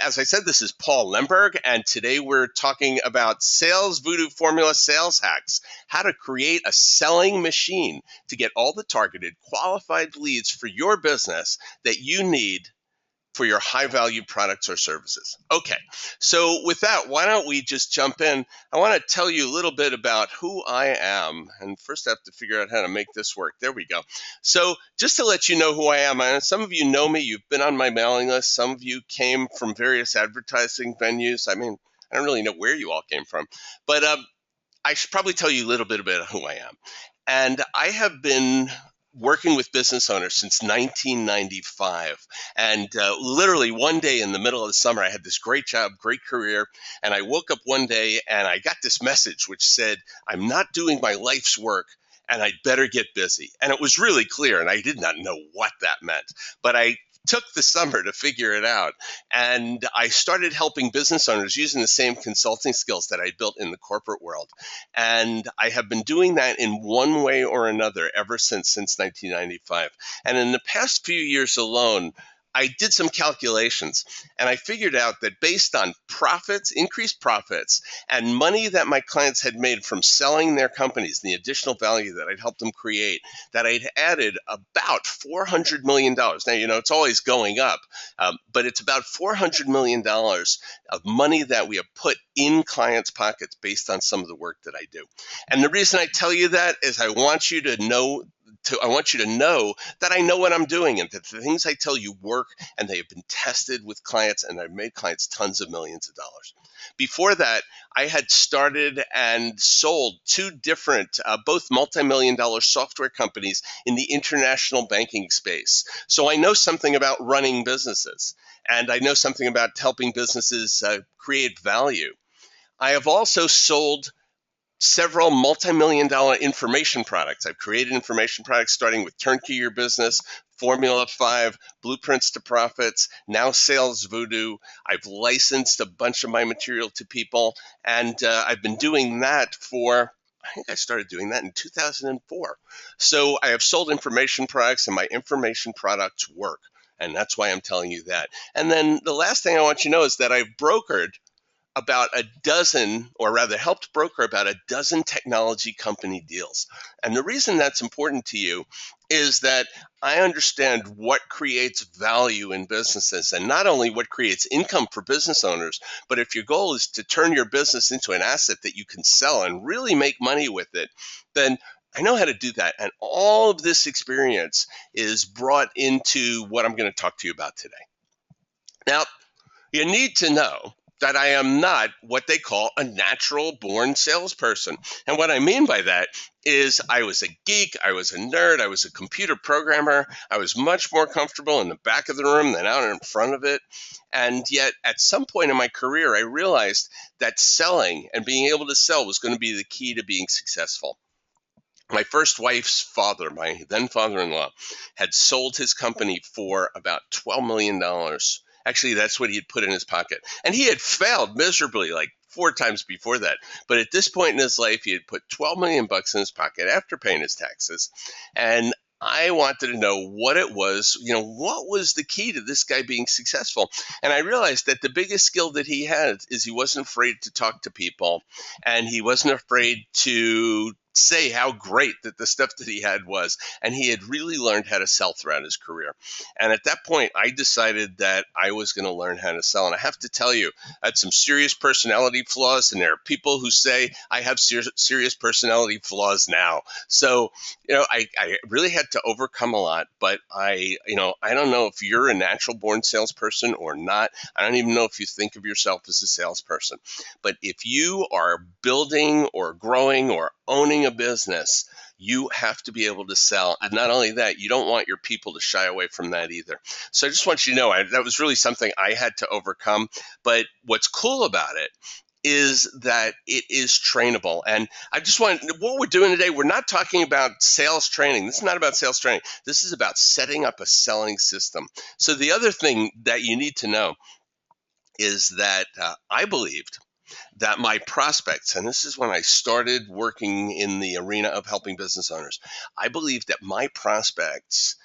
As I said, this is Paul Lemberg, and today we're talking about SalesVoodu Formula Sales Hacks, how to create a selling machine to get all the targeted, qualified leads for your business that you need for your high-value products or services. Okay, so with that, why don't we just jump in? I want to tell you a little bit about who I am, and first I have to figure out how to make this work. There we go. So just to let you know who I am, and some of you know me, you've been on my mailing list, some of you came from various advertising venues. I mean, I don't really know where you all came from, but I should probably tell you a little bit about who I am. And I have been working with business owners since 1995. And literally one day in the middle of the summer, I had this great job, great career. And I woke up one day and I got this message which said, I'm not doing my life's work and I'd better get busy. And it was really clear, and I did not know what that meant. But I took the summer to figure it out. And I started helping business owners using the same consulting skills that I built in the corporate world. And I have been doing that in one way or another ever since 1995. And in the past few years alone, I did some calculations and I figured out that based on profits, increased profits, and money that my clients had made from selling their companies, and the additional value that I'd helped them create, that I'd added about $400 million. Now, it's always going up, but it's about $400 million of money that we have put in clients' pockets based on some of the work that I do. And the reason I tell you that is I want you to know that I know what I'm doing and that the things I tell you work, and they have been tested with clients, and I've made clients tons of millions of dollars. Before that, I had started and sold two different, both multi-million dollar software companies in the international banking space. So I know something about running businesses, and I know something about helping businesses create value. I have also sold several multi-million dollar information products. I've created information products starting with Turnkey Your Business, Formula 5, Blueprints to Profits, now SalesVoodu. I've licensed a bunch of my material to people, and I've been doing that I think I started doing that in 2004. So I have sold information products, and my information products work, and that's why I'm telling you that. And then the last thing I want you to know is that I've brokered about a dozen, or rather helped broker about a dozen technology company deals. And the reason that's important to you is that I understand what creates value in businesses, and not only what creates income for business owners, but if your goal is to turn your business into an asset that you can sell and really make money with it, then I know how to do that. And all of this experience is brought into what I'm going to talk to you about today. Now, you need to know that I am not what they call a natural born salesperson. And what I mean by that is I was a geek, I was a nerd, I was a computer programmer. I was much more comfortable in the back of the room than out in front of it. And yet at some point in my career, I realized that selling and being able to sell was going to be the key to being successful. My first wife's father, my then father-in-law, had sold his company for about $12 million. Actually, that's what he had put in his pocket. And he had failed miserably like 4 times before that. But at this point in his life, he had put 12 million bucks in his pocket after paying his taxes. And I wanted to know what it was, what was the key to this guy being successful? And I realized that the biggest skill that he had is he wasn't afraid to talk to people, and he wasn't afraid to say how great that the stuff that he had was, and he had really learned how to sell throughout his career. And at that point, I decided that I was going to learn how to sell. And I have to tell you, I had some serious personality flaws, and there are people who say I have serious personality flaws now. So, I really had to overcome a lot, but I don't know if you're a natural born salesperson or not. I don't even know if you think of yourself as a salesperson. But if you are building or growing or owning a business, you have to be able to sell. And not only that, you don't want your people to shy away from that either. So I just want you to know that was really something I had to overcome. But what's cool about it is that it is trainable. And what we're doing today, we're not talking about sales training. This is not about sales training. This is about setting up a selling system. So the other thing that you need to know is that I believed that my prospects, and this is when I started working in the arena of helping business owners, I believed that my prospects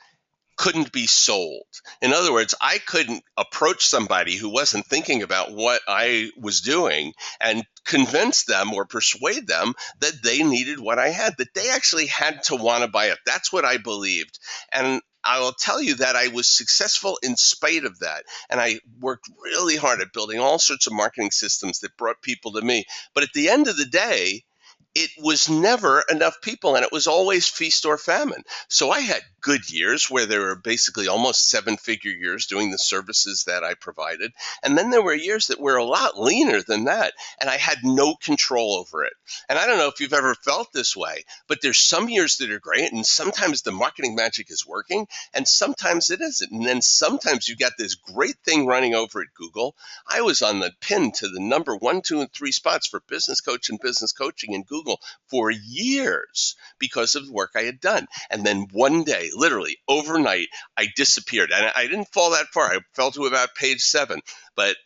couldn't be sold. In other words, I couldn't approach somebody who wasn't thinking about what I was doing and convince them or persuade them that they needed what I had, that they actually had to want to buy it. That's what I believed. And I will tell you that I was successful in spite of that. And I worked really hard at building all sorts of marketing systems that brought people to me. But at the end of the day, it was never enough people, and it was always feast or famine. So I had good years where there were basically almost seven-figure years doing the services that I provided. And then there were years that were a lot leaner than that, and I had no control over it. And I don't know if you've ever felt this way, but there's some years that are great, and sometimes the marketing magic is working, and sometimes it isn't. And then sometimes you got this great thing running over at Google. I was on the pin to the number 1, 2, and 3 spots for business coach and business coaching in Google for years because of the work I had done. And then one day, literally overnight, I disappeared. And I didn't fall that far. I fell to about page 7. But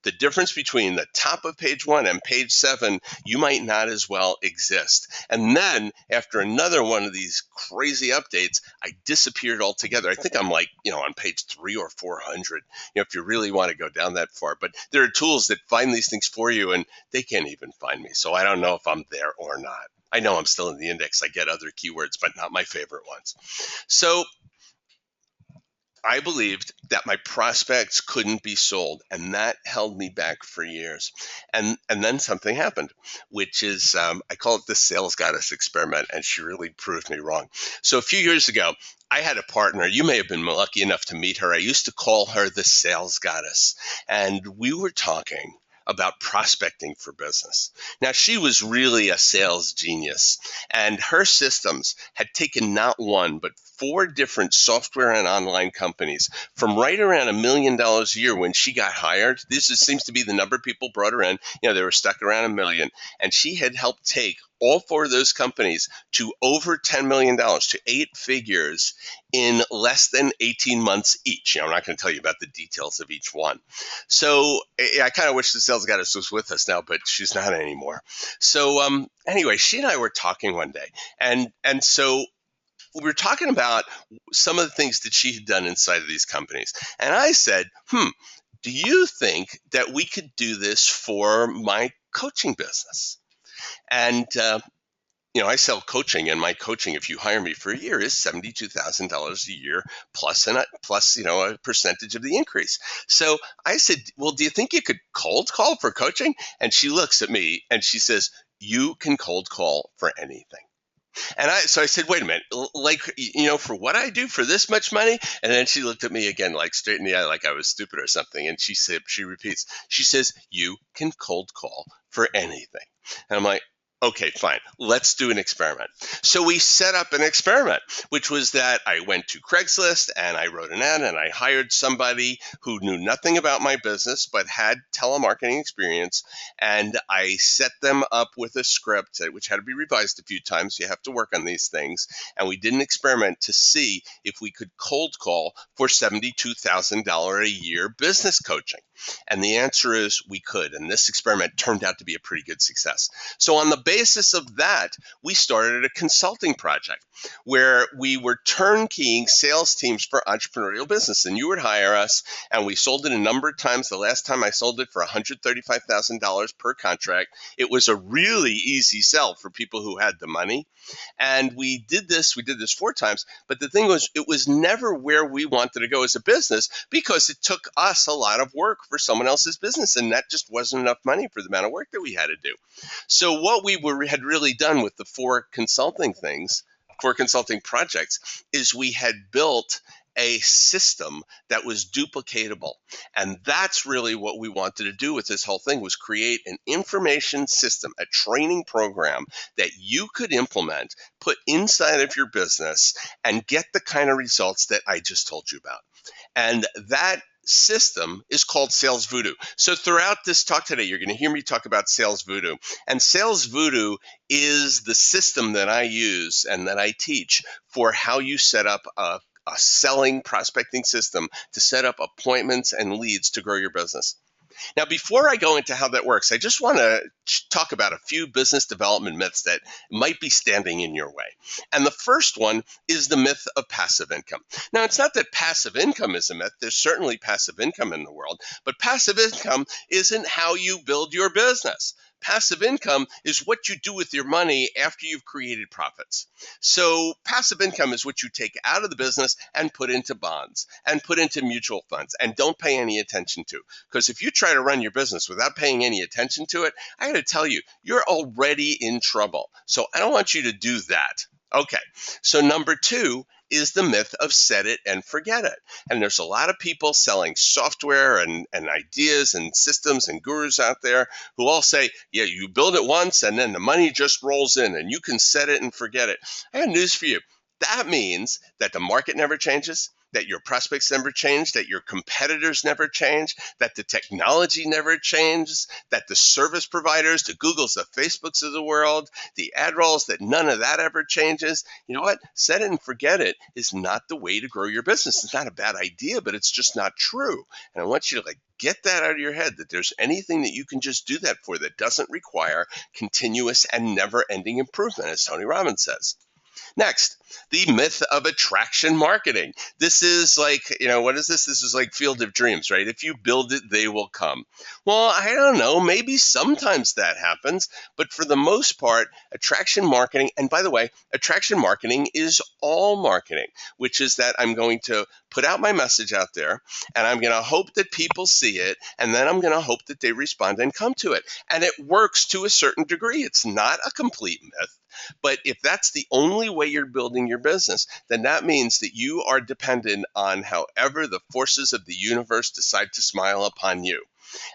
the difference between the top of page 1 and page 7, you might not as well exist. And then after another one of these crazy updates, I disappeared altogether. I think I'm like, on page 3 or 400, if you really want to go down that far. But there are tools that find these things for you, and they can't even find me. So I don't know if I'm there or not. I know I'm still in the index. I get other keywords, but not my favorite ones. So I believed that my prospects couldn't be sold, and that held me back for years. And then something happened, which is I call it the sales goddess experiment, and she really proved me wrong. So a few years ago, I had a partner. You may have been lucky enough to meet her. I used to call her the sales goddess, and we were talking about prospecting for business. Now, she was really a sales genius, and her systems had taken not one, but 4 different software and online companies from right around $1 million a year when she got hired. This seems to be the number people brought her in. They were stuck around $1 million, and she had helped take all 4 of those companies to over $10 million, to 8 figures in less than 18 months each. I'm not going to tell you about the details of each one. So I kind of wish the sales goddess was with us now, but she's not anymore. So anyway, she and I were talking one day, and so we were talking about some of the things that she had done inside of these companies. And I said, do you think that we could do this for my coaching business? And I sell coaching, and my coaching, if you hire me for a year, is $72,000 a year plus a percentage of the increase. So I said, well, do you think you could cold call for coaching? And she looks at me and she says, you can cold call for anything. And so I said, wait a minute, for what I do for this much money? And then she looked at me again, like straight in the eye, like I was stupid or something. And she repeats, she says, you can cold call for anything. And I'm like, okay, fine. Let's do an experiment. So we set up an experiment, which was that I went to Craigslist and I wrote an ad and I hired somebody who knew nothing about my business but had telemarketing experience. And I set them up with a script, which had to be revised a few times. You have to work on these things. And we did an experiment to see if we could cold call for $72,000 a year business coaching. And the answer is we could. And this experiment turned out to be a pretty good success. So on the basis of that, we started a consulting project where we were turnkeying sales teams for entrepreneurial business. And you would hire us, and we sold it a number of times. The last time I sold it for $135,000 per contract. It was a really easy sell for people who had the money. And we did this 4 times. But the thing was, it was never where we wanted to go as a business because it took us a lot of work for someone else's business. And that just wasn't enough money for the amount of work that we had to do. So what we had really done with the 4 consulting projects, is we had built a system that was duplicatable. And that's really what we wanted to do with this whole thing, was create an information system, a training program that you could implement, put inside of your business, and get the kind of results that I just told you about. And that system is called SalesVoodu. So throughout this talk today, you're going to hear me talk about SalesVoodu. And SalesVoodu is the system that I use and that I teach for how you set up a selling prospecting system to set up appointments and leads to grow your business. Now, before I go into how that works, I just want to talk about a few business development myths that might be standing in your way. And the first one is the myth of passive income. Now, it's not that passive income is a myth. There's certainly passive income in the world, but passive income isn't how you build your business. Passive income is what you do with your money after you've created profits. So passive income is what you take out of the business and put into bonds and put into mutual funds and don't pay any attention to. Because if you try to run your business without paying any attention to it, I got to tell you, you're already in trouble. So I don't want you to do that. Okay, so number two is the myth of set it and forget it. And there's a lot of people selling software and ideas and systems and gurus out there who all say, yeah, you build it once and then the money just rolls in and you can set it and forget it. I have news for you. That means that the market never changes, that your prospects never change, that your competitors never change, that the technology never changes, that the service providers, the Googles, the Facebooks of the world, the ad rolls, that none of that ever changes. You know what? Set it and forget it is not the way to grow your business. It's not a bad idea, but it's just not true. And I want you to get that out of your head, that there's anything that you can just do that for that doesn't require continuous and never-ending improvement, as Tony Robbins says. Next, the myth of attraction marketing. This is what is this? This is like Field of Dreams, right? If you build it, they will come. Well, I don't know. Maybe sometimes that happens, but for the most part, attraction marketing, and by the way, attraction marketing is all marketing, which is that I'm going to put out my message out there, and I'm going to hope that people see it, and then I'm going to hope that they respond and come to it. And it works to a certain degree. It's not a complete myth. But if that's the only way you're building your business, then that means that you are dependent on however the forces of the universe decide to smile upon you.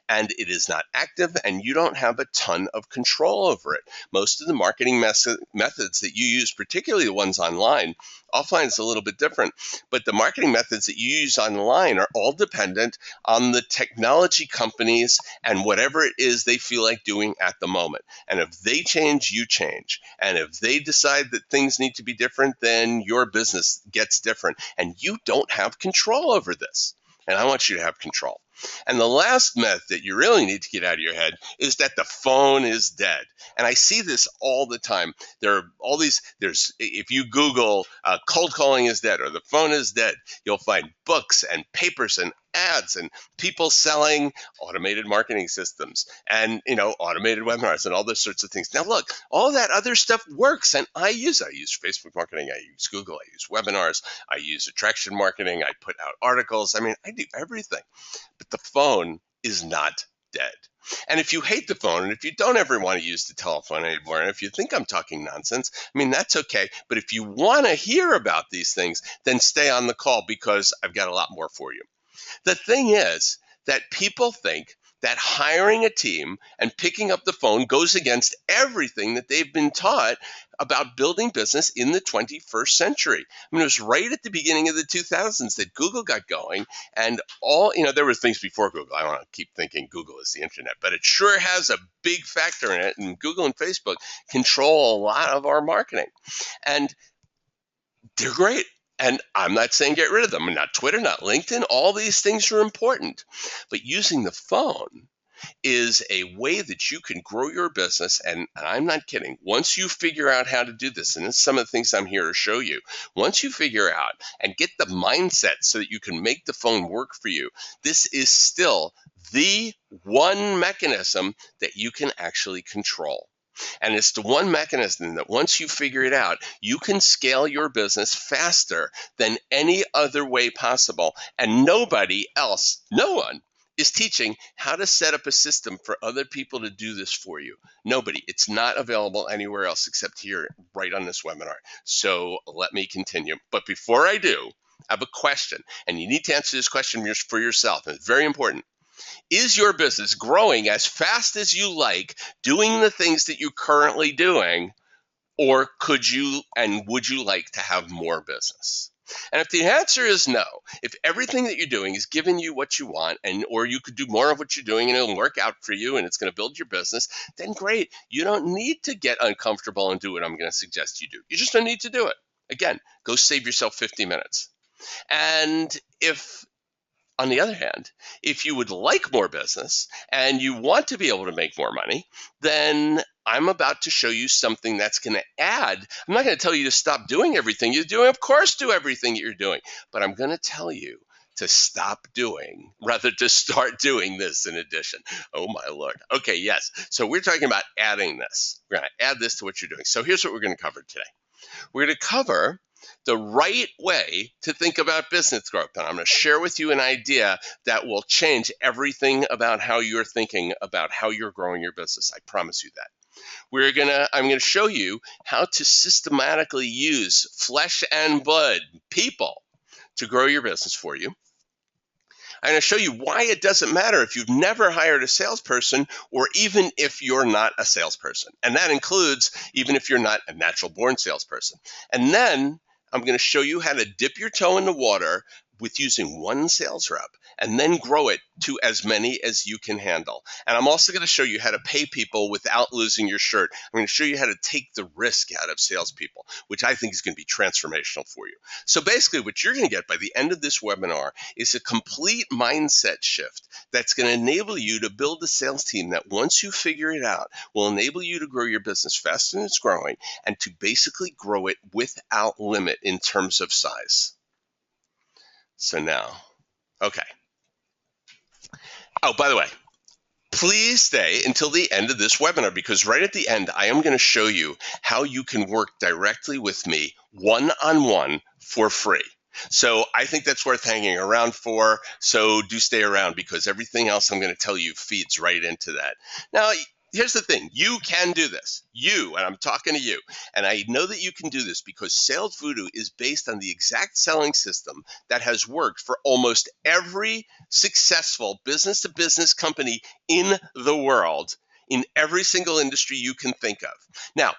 And it is not active, and you don't have a ton of control over it. Most of the marketing methods that you use, particularly the ones online, offline is a little bit different, but the marketing methods that you use online are all dependent on the technology companies and whatever it is they feel like doing at the moment. And if they change, you change. And if they decide that things need to be different, then your business gets different. And you don't have control over this. And I want you to have control. And the last myth that you really need to get out of your head is that the phone is dead. And I see this all the time. There are all these, if you Google cold calling is dead or the phone is dead, you'll find books and papers and ads and people selling automated marketing systems and, automated webinars and all those sorts of things. Now, look, all that other stuff works, and I use Facebook marketing, I use Google, I use webinars, I use attraction marketing, I put out articles. I do everything. But the phone is not dead. And if you hate the phone, and if you don't ever want to use the telephone anymore, and if you think I'm talking nonsense, that's okay. But if you want to hear about these things, then stay on the call because I've got a lot more for you. The thing is that people think that hiring a team and picking up the phone goes against everything that they've been taught about building business in the 21st century. It was right at the beginning of the 2000s that Google got going, and there were things before Google. I don't want to keep thinking Google is the internet, but it sure has a big factor in it, and Google and Facebook control a lot of our marketing. And they're great. And I'm not saying get rid of them. Not Twitter, not LinkedIn. All these things are important. But using the phone is a way that you can grow your business. And I'm not kidding. Once you figure out how to do this, and it's some of the things I'm here to show you, once you figure out and get the mindset so that you can make the phone work for you, this is still the one mechanism that you can actually control. And it's the one mechanism that once you figure it out, you can scale your business faster than any other way possible. And nobody else, no one, is teaching how to set up a system for other people to do this for you. Nobody. It's not available anywhere else except here, right on this webinar. So let me continue. But before I do, I have a question. And you need to answer this question for yourself. And it's very important. Is your business growing as fast as you like, doing the things that you're currently doing, or could you and would you like to have more business? And if the answer is no, if everything that you're doing is giving you what you want, or you could do more of what you're doing and it'll work out for you and it's going to build your business, then great. You don't need to get uncomfortable and do what I'm going to suggest you do. You just don't need to do it. Again, go save yourself 50 minutes. And if On the other hand, if you would like more business and you want to be able to make more money, then I'm about to show you something that's going to add. I'm not going to tell you to stop doing everything you're doing. Of course, do everything that you're doing. But I'm going to tell you to stop doing rather to start doing this in addition. Oh, my Lord. Okay, yes. So we're talking about adding this. We're going to add this to what you're doing. So here's what we're going to cover today. We're going to cover the right way to think about business growth. And I'm going to share with you an idea that will change everything about how you're thinking about how you're growing your business. I promise you that. I'm going to show you how to systematically use flesh and blood people to grow your business for you. I'm going to show you why it doesn't matter if you've never hired a salesperson or even if you're not a salesperson. And that includes even if you're not a natural born salesperson. And then I'm going to show you how to dip your toe in the water with using one sales rep and then grow it to as many as you can handle. And I'm also going to show you how to pay people without losing your shirt. I'm going to show you how to take the risk out of salespeople, which I think is going to be transformational for you. So basically what you're going to get by the end of this webinar is a complete mindset shift that's going to enable you to build a sales team that once you figure it out will enable you to grow your business faster than it's growing and to basically grow it without limit in terms of size. So now, okay. Oh, by the way, please stay until the end of this webinar because right at the end, I am going to show you how you can work directly with me one-on-one for free. So I think that's worth hanging around for. So do stay around because everything else I'm going to tell you feeds right into that. Now, here's the thing. You can do this. You, and I'm talking to you. And I know that you can do this because SalesVoodu is based on the exact selling system that has worked for almost every successful business-to-business company in the world, in every single industry you can think of. Now,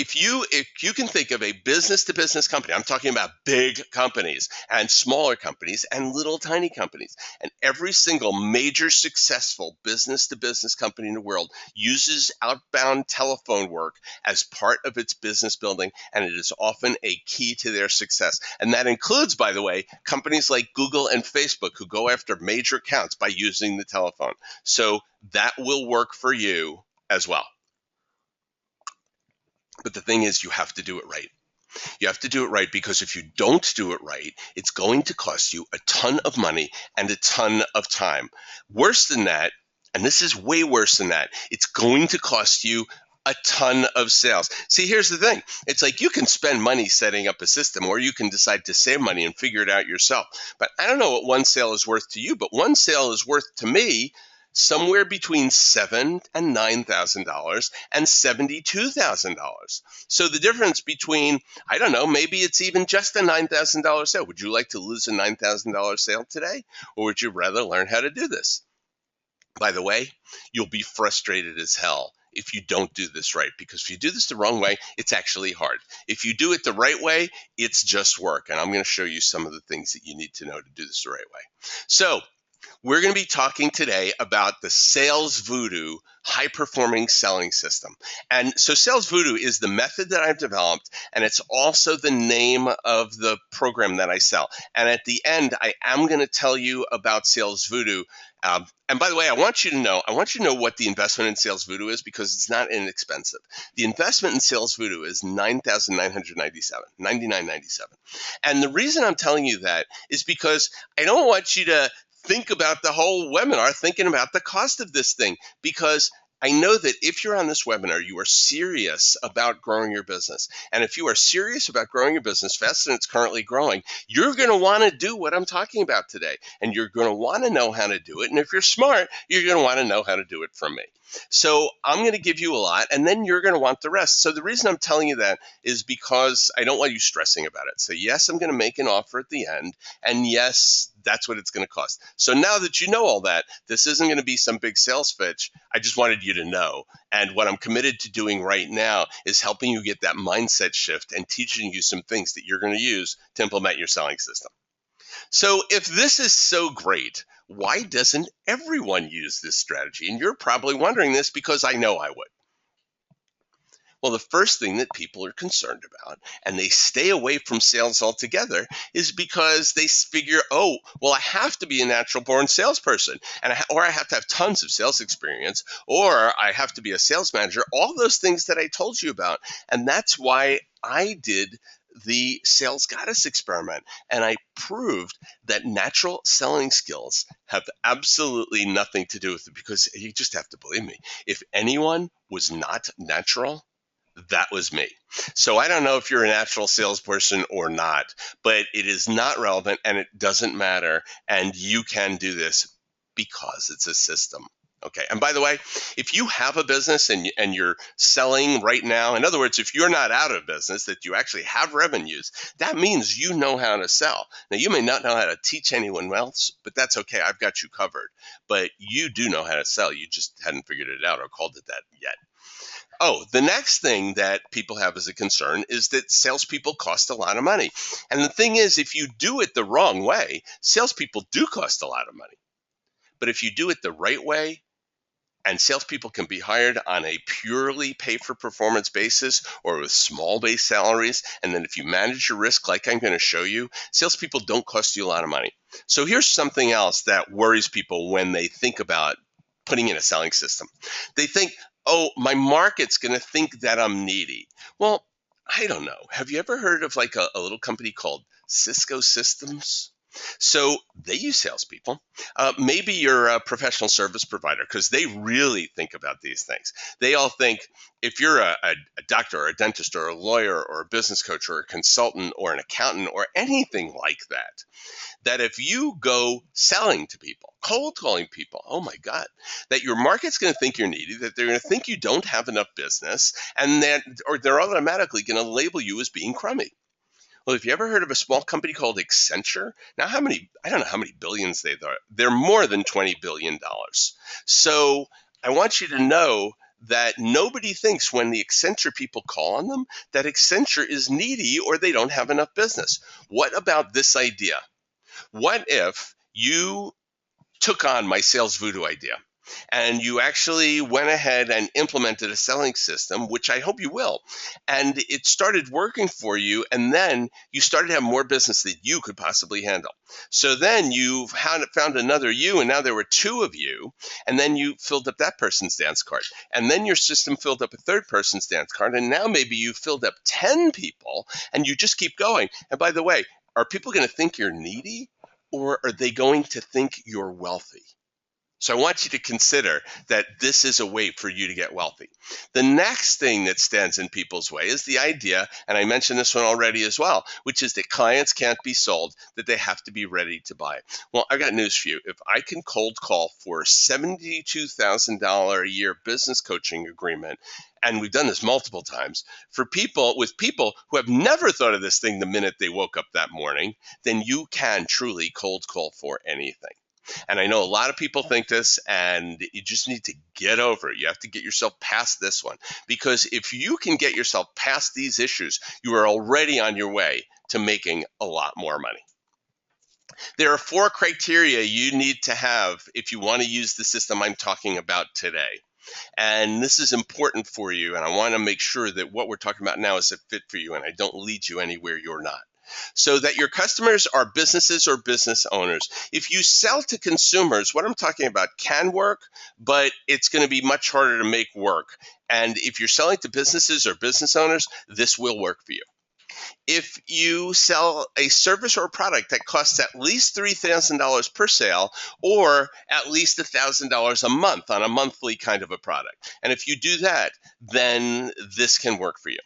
if you can think of a business-to-business company, I'm talking about big companies and smaller companies and little tiny companies, and every single major successful business-to-business company in the world uses outbound telephone work as part of its business building, and it is often a key to their success. And that includes, by the way, companies like Google and Facebook who go after major accounts by using the telephone. So that will work for you as well. But the thing is, you have to do it right. You have to do it right because if you don't do it right, it's going to cost you a ton of money and a ton of time. Worse than that, and this is way worse than that, it's going to cost you a ton of sales. See, here's the thing. It's like you can spend money setting up a system or you can decide to save money and figure it out yourself. But I don't know what one sale is worth to you, but one sale is worth to me somewhere between $7,000 and $9,000 and $72,000. So the difference between, I don't know, maybe it's even just a $9,000 sale. Would you like to lose a $9,000 sale today? Or would you rather learn how to do this? By the way, you'll be frustrated as hell if you don't do this right, because if you do this the wrong way, it's actually hard. If you do it the right way, it's just work. And I'm going to show you some of the things that you need to know to do this the right way. So we're going to be talking today about the SalesVoodu high-performing selling system. And so SalesVoodu is the method that I've developed, and it's also the name of the program that I sell. And at the end, I am going to tell you about SalesVoodu. And by the way, I want you to know what the investment in SalesVoodu is because it's not inexpensive. The investment in SalesVoodu is $9,997. And the reason I'm telling you that is because I don't want you to think about the whole webinar thinking about the cost of this thing, because I know that if you're on this webinar, you are serious about growing your business. And if you are serious about growing your business faster than it's currently growing, you're going to want to do what I'm talking about today. And you're going to want to know how to do it. And if you're smart, you're going to want to know how to do it from me. So I'm going to give you a lot, and then you're going to want the rest. So the reason I'm telling you that is because I don't want you stressing about it. So yes, I'm going to make an offer at the end, and yes, that's what it's going to cost. So now that you know all that, this isn't going to be some big sales pitch. I just wanted you to know. And what I'm committed to doing right now is helping you get that mindset shift and teaching you some things that you're going to use to implement your selling system. So if this is so great, why doesn't everyone use this strategy? And you're probably wondering this because I know I would. Well, the first thing that people are concerned about, and they stay away from sales altogether, is because they figure, oh, well, I have to be a natural born salesperson, or I have to have tons of sales experience, or I have to be a sales manager, all those things that I told you about. And that's why I did the sales goddess experiment. And I proved that natural selling skills have absolutely nothing to do with it, because you just have to believe me. If anyone was not natural, that was me. So I don't know if you're a natural salesperson or not, but it is not relevant and it doesn't matter. And you can do this because it's a system. Okay. And by the way, if you have a business and you're selling right now, in other words, if you're not out of business, that you actually have revenues, that means you know how to sell. Now, you may not know how to teach anyone else, but that's okay. I've got you covered. But you do know how to sell. You just hadn't figured it out or called it that yet. Oh, the next thing that people have as a concern is that salespeople cost a lot of money. And the thing is, if you do it the wrong way, salespeople do cost a lot of money. But if you do it the right way, and salespeople can be hired on a purely pay-for-performance basis or with small base salaries, and then if you manage your risk like I'm going to show you, salespeople don't cost you a lot of money. So here's something else that worries people when they think about putting in a selling system. They think, oh, my market's going to think that I'm needy. Well, I don't know. Have you ever heard of like a little company called Cisco Systems? So they use salespeople. Maybe you're a professional service provider, because they really think about these things. They all think if you're a doctor or a dentist or a lawyer or a business coach or a consultant or an accountant or anything like that, that if you go selling to people, cold calling people, oh my God, that your market's going to think you're needy, that they're going to think you don't have enough business, and that, or they're automatically going to label you as being crummy. Well, have you ever heard of a small company called Accenture? Now, I don't know how many billions they are. They're more than $20 billion. So I want you to know that nobody thinks when the Accenture people call on them that Accenture is needy or they don't have enough business. What about this idea? What if you took on my SalesVoodu idea and you actually went ahead and implemented a selling system, which I hope you will, and it started working for you, and then you started to have more business than you could possibly handle. So then you found another you, and now there were two of you, and then you filled up that person's dance card, and then your system filled up a third person's dance card, and now maybe you filled up 10 people, and you just keep going. And by the way, are people going to think you're needy, or are they going to think you're wealthy? So I want you to consider that this is a way for you to get wealthy. The next thing that stands in people's way is the idea, and I mentioned this one already as well, which is that clients can't be sold, that they have to be ready to buy. Well, I've got news for you. If I can cold call for a $72,000 a year business coaching agreement, and we've done this multiple times, for people who have never thought of this thing the minute they woke up that morning, then you can truly cold call for anything. And I know a lot of people think this, and you just need to get over it. You have to get yourself past this one, because if you can get yourself past these issues, you are already on your way to making a lot more money. There are 4 criteria you need to have if you want to use the system I'm talking about today. And this is important for you, and I want to make sure that what we're talking about now is a fit for you, and I don't lead you anywhere you're not. So that your customers are businesses or business owners. If you sell to consumers, what I'm talking about can work, but it's going to be much harder to make work. And if you're selling to businesses or business owners, this will work for you. If you sell a service or a product that costs at least $3,000 per sale, or at least $1,000 a month on a monthly kind of a product, and if you do that, then this can work for you.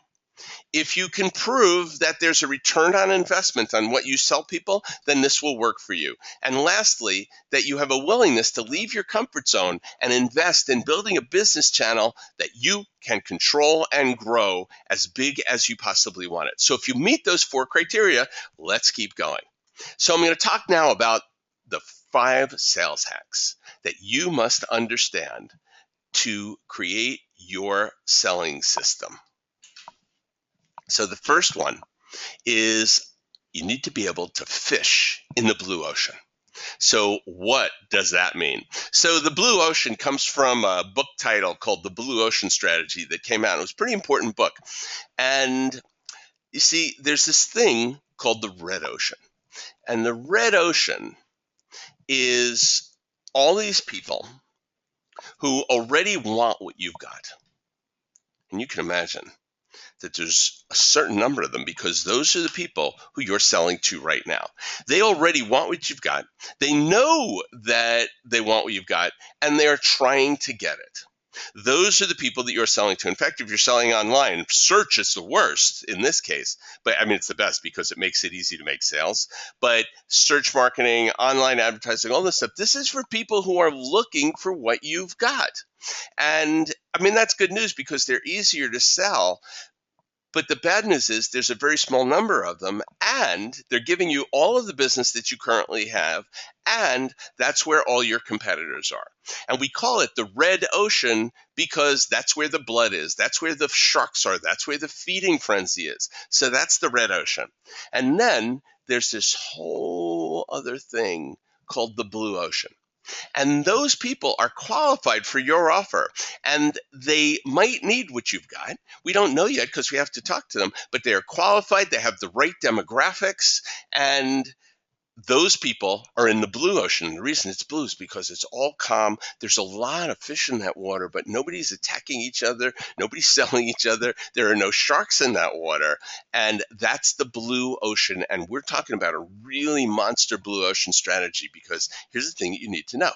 If you can prove that there's a return on investment on what you sell people, then this will work for you. And lastly, that you have a willingness to leave your comfort zone and invest in building a business channel that you can control and grow as big as you possibly want it. So if you meet those 4 criteria, let's keep going. So I'm going to talk now about the 5 sales hacks that you must understand to create your selling system. So the first one is you need to be able to fish in the blue ocean. So what does that mean? So the blue ocean comes from a book title called The Blue Ocean Strategy that came out. It was a pretty important book. And you see, there's this thing called the red ocean. And the red ocean is all these people who already want what you've got. And you can imagine that there's a certain number of them because those are the people who you're selling to right now. They already want what you've got. They know that they want what you've got, and they're trying to get it. Those are the people that you're selling to. In fact, if you're selling online, search is the worst in this case. But I mean, it's the best because it makes it easy to make sales. But search marketing, online advertising, all this stuff, this is for people who are looking for what you've got. And I mean, that's good news because they're easier to sell. But the bad news is there's a very small number of them, and they're giving you all of the business that you currently have, and that's where all your competitors are. And we call it the red ocean because that's where the blood is. That's where the sharks are. That's where the feeding frenzy is. So that's the red ocean. And then there's this whole other thing called the blue ocean. And those people are qualified for your offer, and they might need what you've got. We don't know yet because we have to talk to them, but they are qualified. They have the right demographics, and those people are in the blue ocean. The reason it's blue is because it's all calm. There's a lot of fish in that water, but nobody's attacking each other. Nobody's selling each other. There are no sharks in that water. And that's the blue ocean. And we're talking about a really monster blue ocean strategy because here's the thing that you need to know.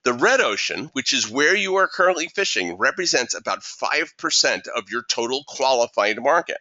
The red ocean, which is where you are currently fishing, represents about 5% of your total qualified market.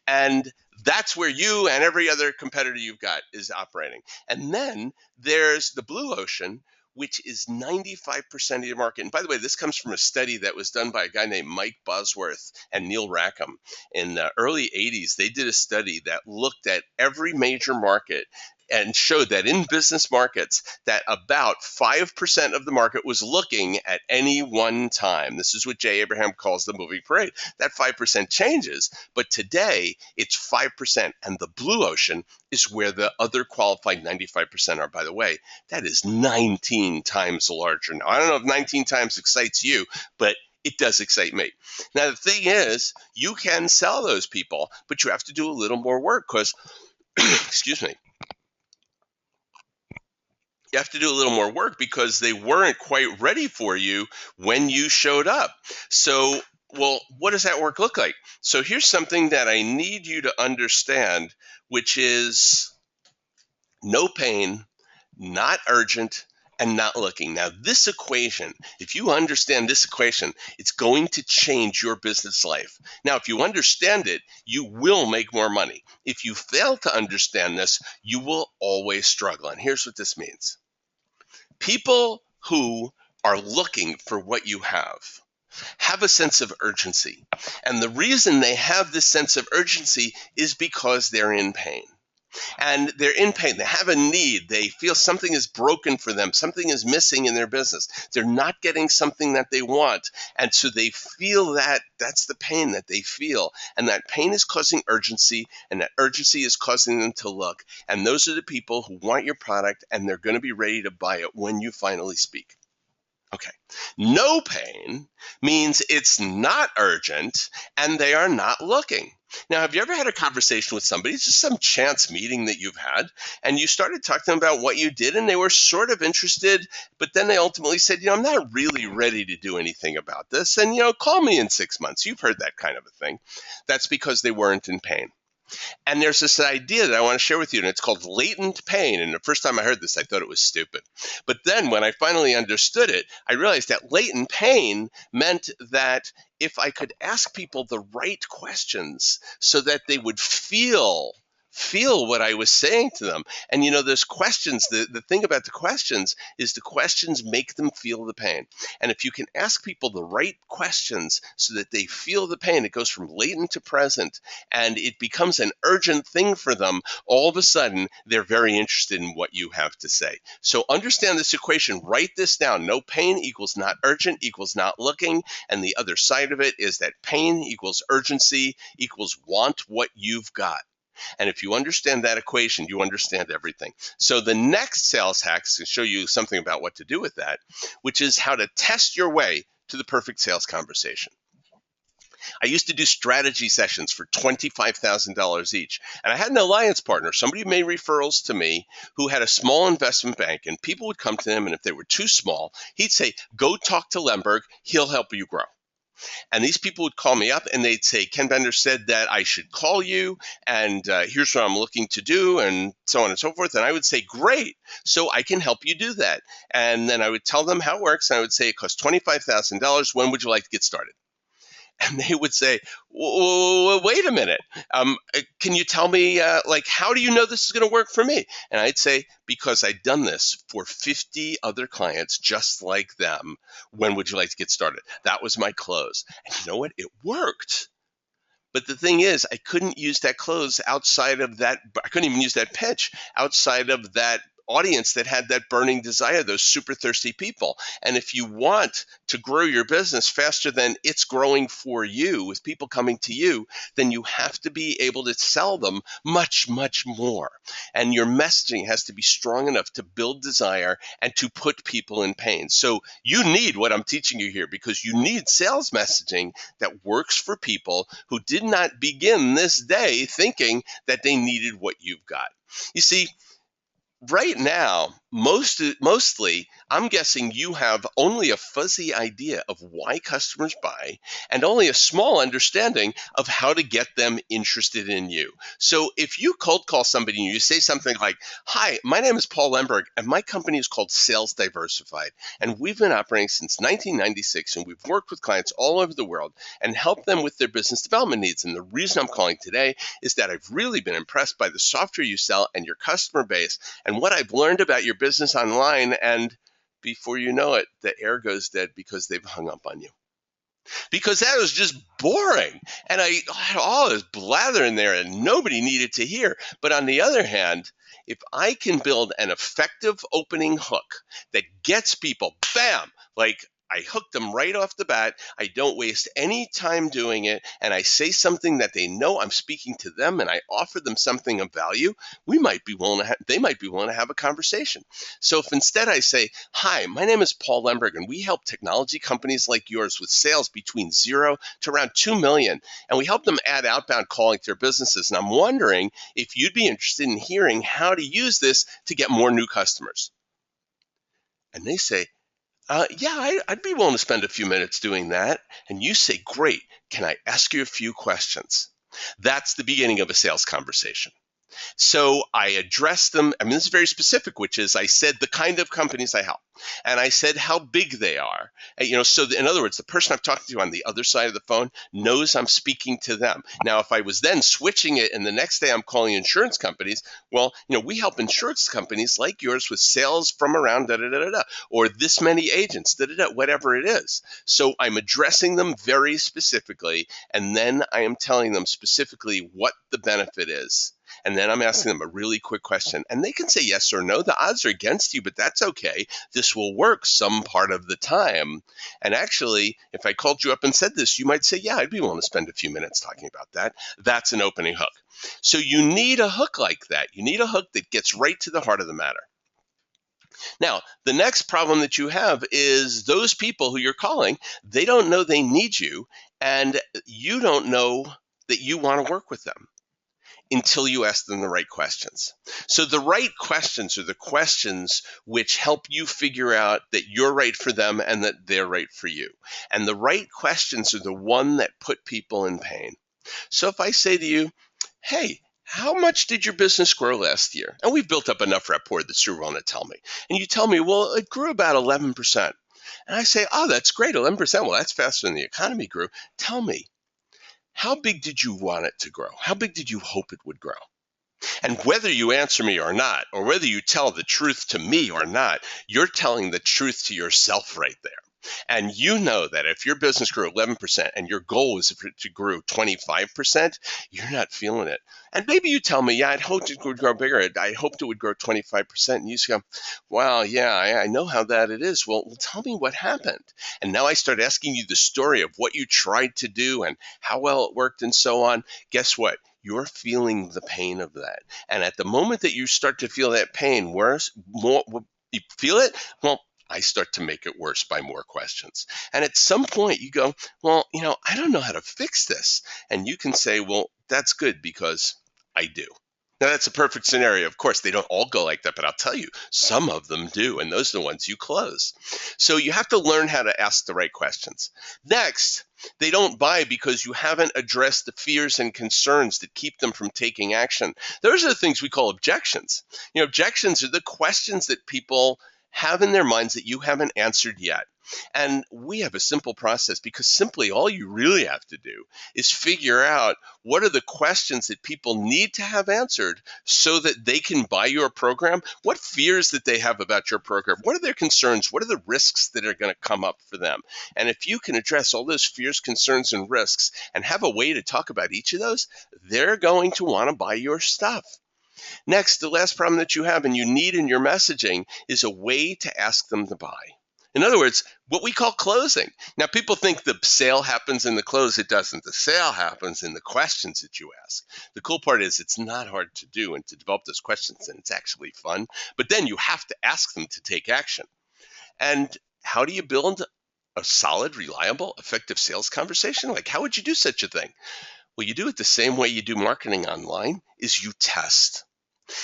And that's where you and every other competitor you've got is operating. And then there's the blue ocean, which is 95% of your market. And by the way, this comes from a study that was done by a guy named Mike Bosworth and Neil Rackham. In the early 80s, they did a study that looked at every major market and showed that in business markets that about 5% of the market was looking at any one time. This is what Jay Abraham calls the moving parade. That 5% changes, but today it's 5%, and the blue ocean is where the other qualified 95% are. By the way, that is 19 times larger. Now, I don't know if 19 times excites you, but it does excite me. Now, the thing is, you can sell those people, but you have to do a little more work because, excuse me, you have to do a little more work because they weren't quite ready for you when you showed up. So, well, what does that work look like? So here's something that I need you to understand, which is no pain, not urgent, and not looking. Now, this equation, if you understand this equation, it's going to change your business life. Now, if you understand it, you will make more money. If you fail to understand this, you will always struggle. And here's what this means. People who are looking for what you have a sense of urgency. And the reason they have this sense of urgency is because they're in pain. And they're in pain. They have a need. They feel something is broken for them. Something is missing in their business. They're not getting something that they want. And so they feel that that's the pain that they feel. And that pain is causing urgency, and that urgency is causing them to look. And those are the people who want your product, and they're going to be ready to buy it when you finally speak. Okay. No pain means it's not urgent and they are not looking. Now, have you ever had a conversation with somebody, just some chance meeting that you've had, and you started talking to them about what you did and they were sort of interested, but then they ultimately said, I'm not really ready to do anything about this. And, call me in 6 months. You've heard that kind of a thing. That's because they weren't in pain. And there's this idea that I want to share with you, and it's called latent pain. And the first time I heard this, I thought it was stupid. But then when I finally understood it, I realized that latent pain meant that if I could ask people the right questions so that they would feel what I was saying to them. And those questions, the thing about the questions is the questions make them feel the pain. And if you can ask people the right questions so that they feel the pain, it goes from latent to present, and it becomes an urgent thing for them. All of a sudden, they're very interested in what you have to say. So understand this equation. Write this down. No pain equals not urgent equals not looking. And the other side of it is that pain equals urgency equals want what you've got. And if you understand that equation, you understand everything. So the next sales hack is to show you something about what to do with that, which is how to test your way to the perfect sales conversation. I used to do strategy sessions for $25,000 each. And I had an alliance partner, somebody who made referrals to me who had a small investment bank, and people would come to him, and if they were too small, he'd say, go talk to Lemberg, he'll help you grow. And these people would call me up and they'd say, Ken Bender said that I should call you, and here's what I'm looking to do, and so on and so forth. And I would say, great, so I can help you do that. And then I would tell them how it works, and I would say, it costs $25,000. When would you like to get started? And they would say, wait a minute. Can you tell me, how do you know this is going to work for me? And I'd say, because I'd done this for 50 other clients just like them. When would you like to get started? That was my close. And you know what? It worked. But the thing is, I couldn't use that close outside of that. I couldn't even use that pitch outside of that audience that had that burning desire, those super thirsty people. And if you want to grow your business faster than it's growing for you, with people coming to you, then you have to be able to sell them much, much more. And your messaging has to be strong enough to build desire and to put people in pain. So you need what I'm teaching you here, because you need sales messaging that works for people who did not begin this day thinking that they needed what you've got. You see, right now, mostly, I'm guessing you have only a fuzzy idea of why customers buy and only a small understanding of how to get them interested in you. So if you cold call somebody and you say something like, hi, my name is Paul Lemberg, and my company is called Sales Diversified, and we've been operating since 1996, and we've worked with clients all over the world and helped them with their business development needs. And the reason I'm calling today is that I've really been impressed by the software you sell and your customer base and what I've learned about your business online. And before you know it, the air goes dead because they've hung up on you. Because that was just boring. And I had all this blather in there and nobody needed to hear. But on the other hand, if I can build an effective opening hook that gets people, bam, like I hooked them right off the bat. I don't waste any time doing it. And I say something that they know I'm speaking to them, and I offer them something of value. They might be willing to have a conversation. So if instead I say, hi, my name is Paul Lemberg, and we help technology companies like yours with sales between 0 to around 2 million. And we help them add outbound calling to their businesses. And I'm wondering if you'd be interested in hearing how to use this to get more new customers. And they say, yeah, I'd be willing to spend a few minutes doing that. And you say, great, can I ask you a few questions? That's the beginning of a sales conversation. So I addressed them. I mean, this is very specific, which is I said the kind of companies I help, and I said how big they are. So in other words, the person I'm talking to on the other side of the phone knows I'm speaking to them. Now, if I was then switching it and the next day I'm calling insurance companies, well, we help insurance companies like yours with sales from around da-da-da-da-da, or this many agents, da-da-da, whatever it is. So I'm addressing them very specifically, and then I am telling them specifically what the benefit is. And then I'm asking them a really quick question. And they can say yes or no. The odds are against you, but that's okay. This will work some part of the time. And actually, if I called you up and said this, you might say, yeah, I'd be willing to spend a few minutes talking about that. That's an opening hook. So you need a hook like that. You need a hook that gets right to the heart of the matter. Now, the next problem that you have is those people who you're calling, they don't know they need you, and you don't know that you want to work with them until you ask them the right questions. So the right questions are the questions which help you figure out that you're right for them and that they're right for you. And the right questions are the one that put people in pain. So if I say to you, hey, how much did your business grow last year? And we've built up enough rapport that you're willing to tell me. And you tell me, well, it grew about 11%. And I say, oh, that's great, 11%. Well, that's faster than the economy grew. Tell me, how big did you want it to grow? How big did you hope it would grow? And whether you answer me or not, or whether you tell the truth to me or not, you're telling the truth to yourself right there. And you know that if your business grew 11% and your goal is to grow 25%, you're not feeling it. And maybe you tell me, yeah, I'd hoped it would grow bigger. I hoped it would grow 25%. And you go, well, yeah, I know how that it is. Well, tell me what happened. And now I start asking you the story of what you tried to do and how well it worked and so on. Guess what? you're feeling the pain of that. And at the moment that you start to feel that pain worse, more, you feel it, well, I start to make it worse by more questions. And at some point you go, well, I don't know how to fix this. And you can say, well, that's good because I do. Now, that's a perfect scenario. Of course, they don't all go like that, but I'll tell you, some of them do, and those are the ones you close. So you have to learn how to ask the right questions. Next, they don't buy because you haven't addressed the fears and concerns that keep them from taking action. Those are the things we call objections. Objections are the questions that people have in their minds that you haven't answered yet. And we have a simple process because simply all you really have to do is figure out what are the questions that people need to have answered so that they can buy your program, what fears that they have about your program, what are their concerns, what are the risks that are going to come up for them. And if you can address all those fears, concerns, and risks and have a way to talk about each of those, they're going to want to buy your stuff. Next, the last problem that you have and you need in your messaging is a way to ask them to buy. In other words, what we call closing. Now, people think the sale happens in the close. It doesn't. The sale happens in the questions that you ask. The cool part is it's not hard to do and to develop those questions, and it's actually fun. But then you have to ask them to take action. And how do you build a solid, reliable, effective sales conversation? Like, how would you do such a thing? Well, you do it the same way you do marketing online, is you test.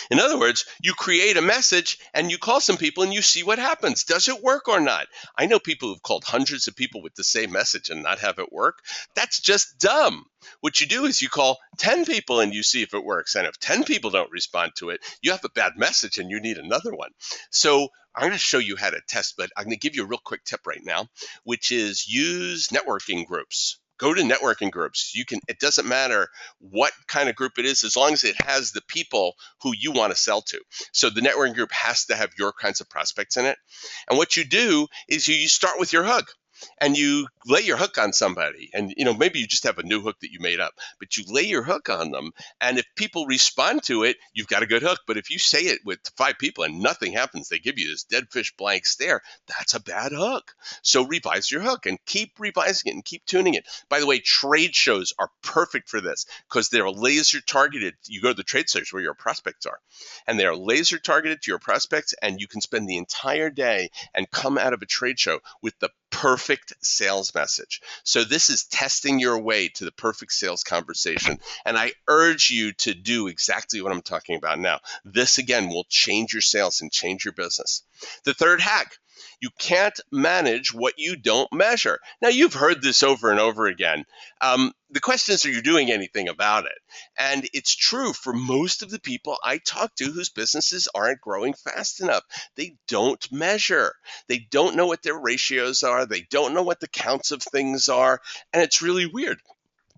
In other words, you create a message and you call some people and you see what happens. Does it work or not? I know people who've called hundreds of people with the same message and not have it work. That's just dumb. What you do is you call 10 people and you see if it works. And if 10 people don't respond to it, you have a bad message and you need another one. So I'm going to show you how to test, but I'm going to give you a real quick tip right now, which is use networking groups. Go to networking groups. It doesn't matter what kind of group it is, as long as it has the people who you want to sell to. So the networking group has to have your kinds of prospects in it. And what you do is you start with your hook. And you lay your hook on somebody, and maybe you just have a new hook that you made up, but you lay your hook on them, and if people respond to it, you've got a good hook. But if you say it with 5 people and nothing happens, they give you this dead fish blank stare, that's a bad hook. So revise your hook and keep revising it and keep tuning it. By the way, trade shows are perfect for this because they're laser targeted. You go to the trade shows where your prospects are, and they are laser targeted to your prospects, and you can spend the entire day and come out of a trade show with the perfect sales message. So this is testing your way to the perfect sales conversation. And I urge you to do exactly what I'm talking about now. This, again, will change your sales and change your business. The third hack, you can't manage what you don't measure. Now, you've heard this over and over again. The question is, are you doing anything about it? And it's true for most of the people I talk to whose businesses aren't growing fast enough. They don't measure. They don't know what their ratios are. They don't know what the counts of things are. And it's really weird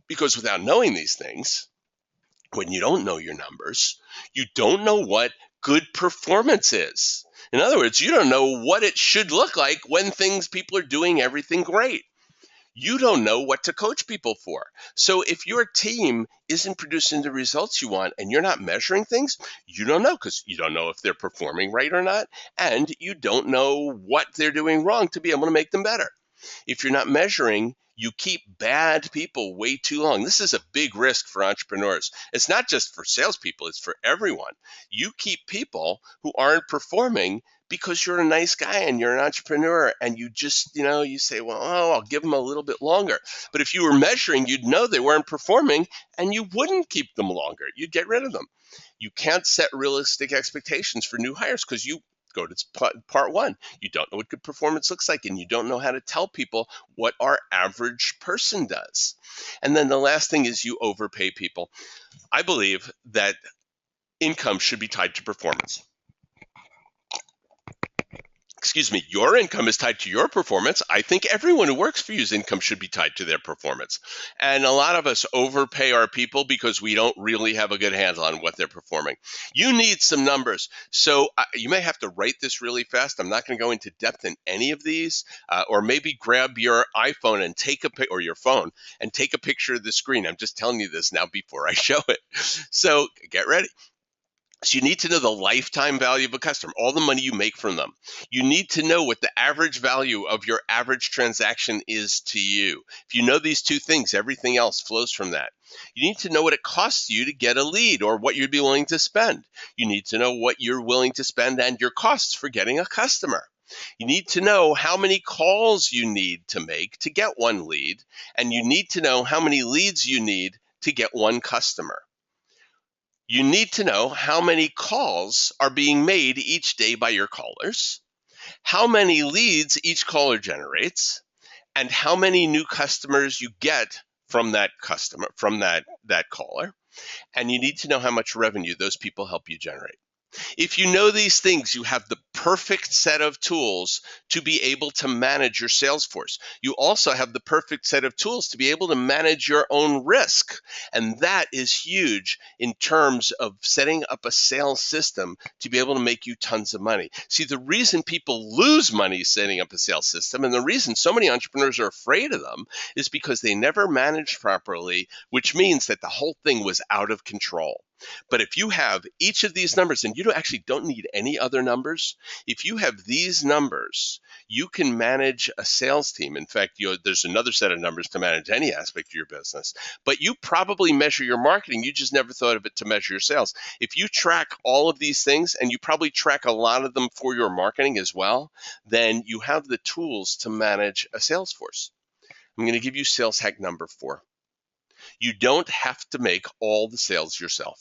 because without knowing these things, when you don't know your numbers, you don't know what good performance is. In other words, you don't know what it should look like when people are doing everything great. You don't know what to coach people for. So if your team isn't producing the results you want and you're not measuring things, you don't know because you don't know if they're performing right or not, and you don't know what they're doing wrong to be able to make them better. If you're not measuring, you keep bad people way too long. This is a big risk for entrepreneurs. It's not just for salespeople, it's for everyone. You keep people who aren't performing because you're a nice guy and you're an entrepreneur and you just, you say, well, I'll give them a little bit longer. But if you were measuring, you'd know they weren't performing and you wouldn't keep them longer. You'd get rid of them. You can't set realistic expectations for new hires because you go to part one. You don't know what good performance looks like, and you don't know how to tell people what our average person does. And then the last thing is you overpay people. I believe that income should be tied to performance. Your income is tied to your performance. I think everyone who works for you's income should be tied to their performance. And a lot of us overpay our people because we don't really have a good handle on what they're performing. You need some numbers. So you may have to write this really fast. I'm not going to go into depth in any of these, or maybe grab your iPhone and or your phone and take a picture of the screen. I'm just telling you this now before I show it. So get ready. So you need to know the lifetime value of a customer, all the money you make from them. You need to know what the average value of your average transaction is to you. If you know these two things, everything else flows from that. You need to know what it costs you to get a lead or what you'd be willing to spend. You need to know what you're willing to spend and your costs for getting a customer. You need to know how many calls you need to make to get one lead, and you need to know how many leads you need to get one customer. You need to know how many calls are being made each day by your callers, how many leads each caller generates, and how many new customers you get from that customer, from that caller. And you need to know how much revenue those people help you generate. If you know these things, you have the perfect set of tools to be able to manage your sales force. You also have the perfect set of tools to be able to manage your own risk. And that is huge in terms of setting up a sales system to be able to make you tons of money. See, the reason people lose money setting up a sales system, and the reason so many entrepreneurs are afraid of them, is because they never managed properly, which means that the whole thing was out of control. But if you have each of these numbers, and you actually don't need any other numbers, if you have these numbers, you can manage a sales team. In fact, there's another set of numbers to manage any aspect of your business. But you probably measure your marketing. You just never thought of it to measure your sales. If you track all of these things, and you probably track a lot of them for your marketing as well, then you have the tools to manage a sales force. I'm going to give you sales hack number 4. You don't have to make all the sales yourself.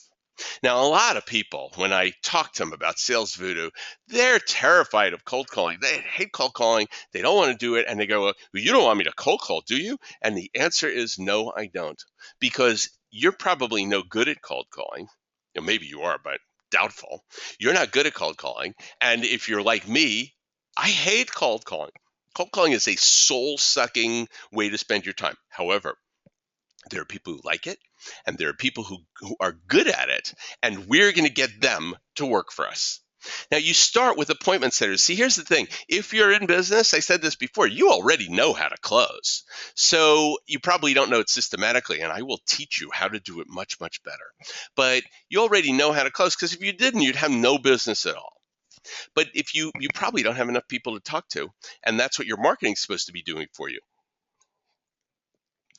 Now, a lot of people, when I talk to them about SalesVoodu, they're terrified of cold calling. They hate cold calling. They don't want to do it. And they go, well, you don't want me to cold call, do you? And the answer is no, I don't. Because you're probably no good at cold calling. Maybe you are, but doubtful. You're not good at cold calling. And if you're like me, I hate cold calling. Cold calling is a soul-sucking way to spend your time. However, there are people who like it, and there are people who are good at it, and we're going to get them to work for us. Now, you start with appointment setters. See, here's the thing. If you're in business, I said this before, you already know how to close. So you probably don't know it systematically, and I will teach you how to do it much, much better. But you already know how to close, because if you didn't, you'd have no business at all. But if you probably don't have enough people to talk to, and that's what your marketing is supposed to be doing for you.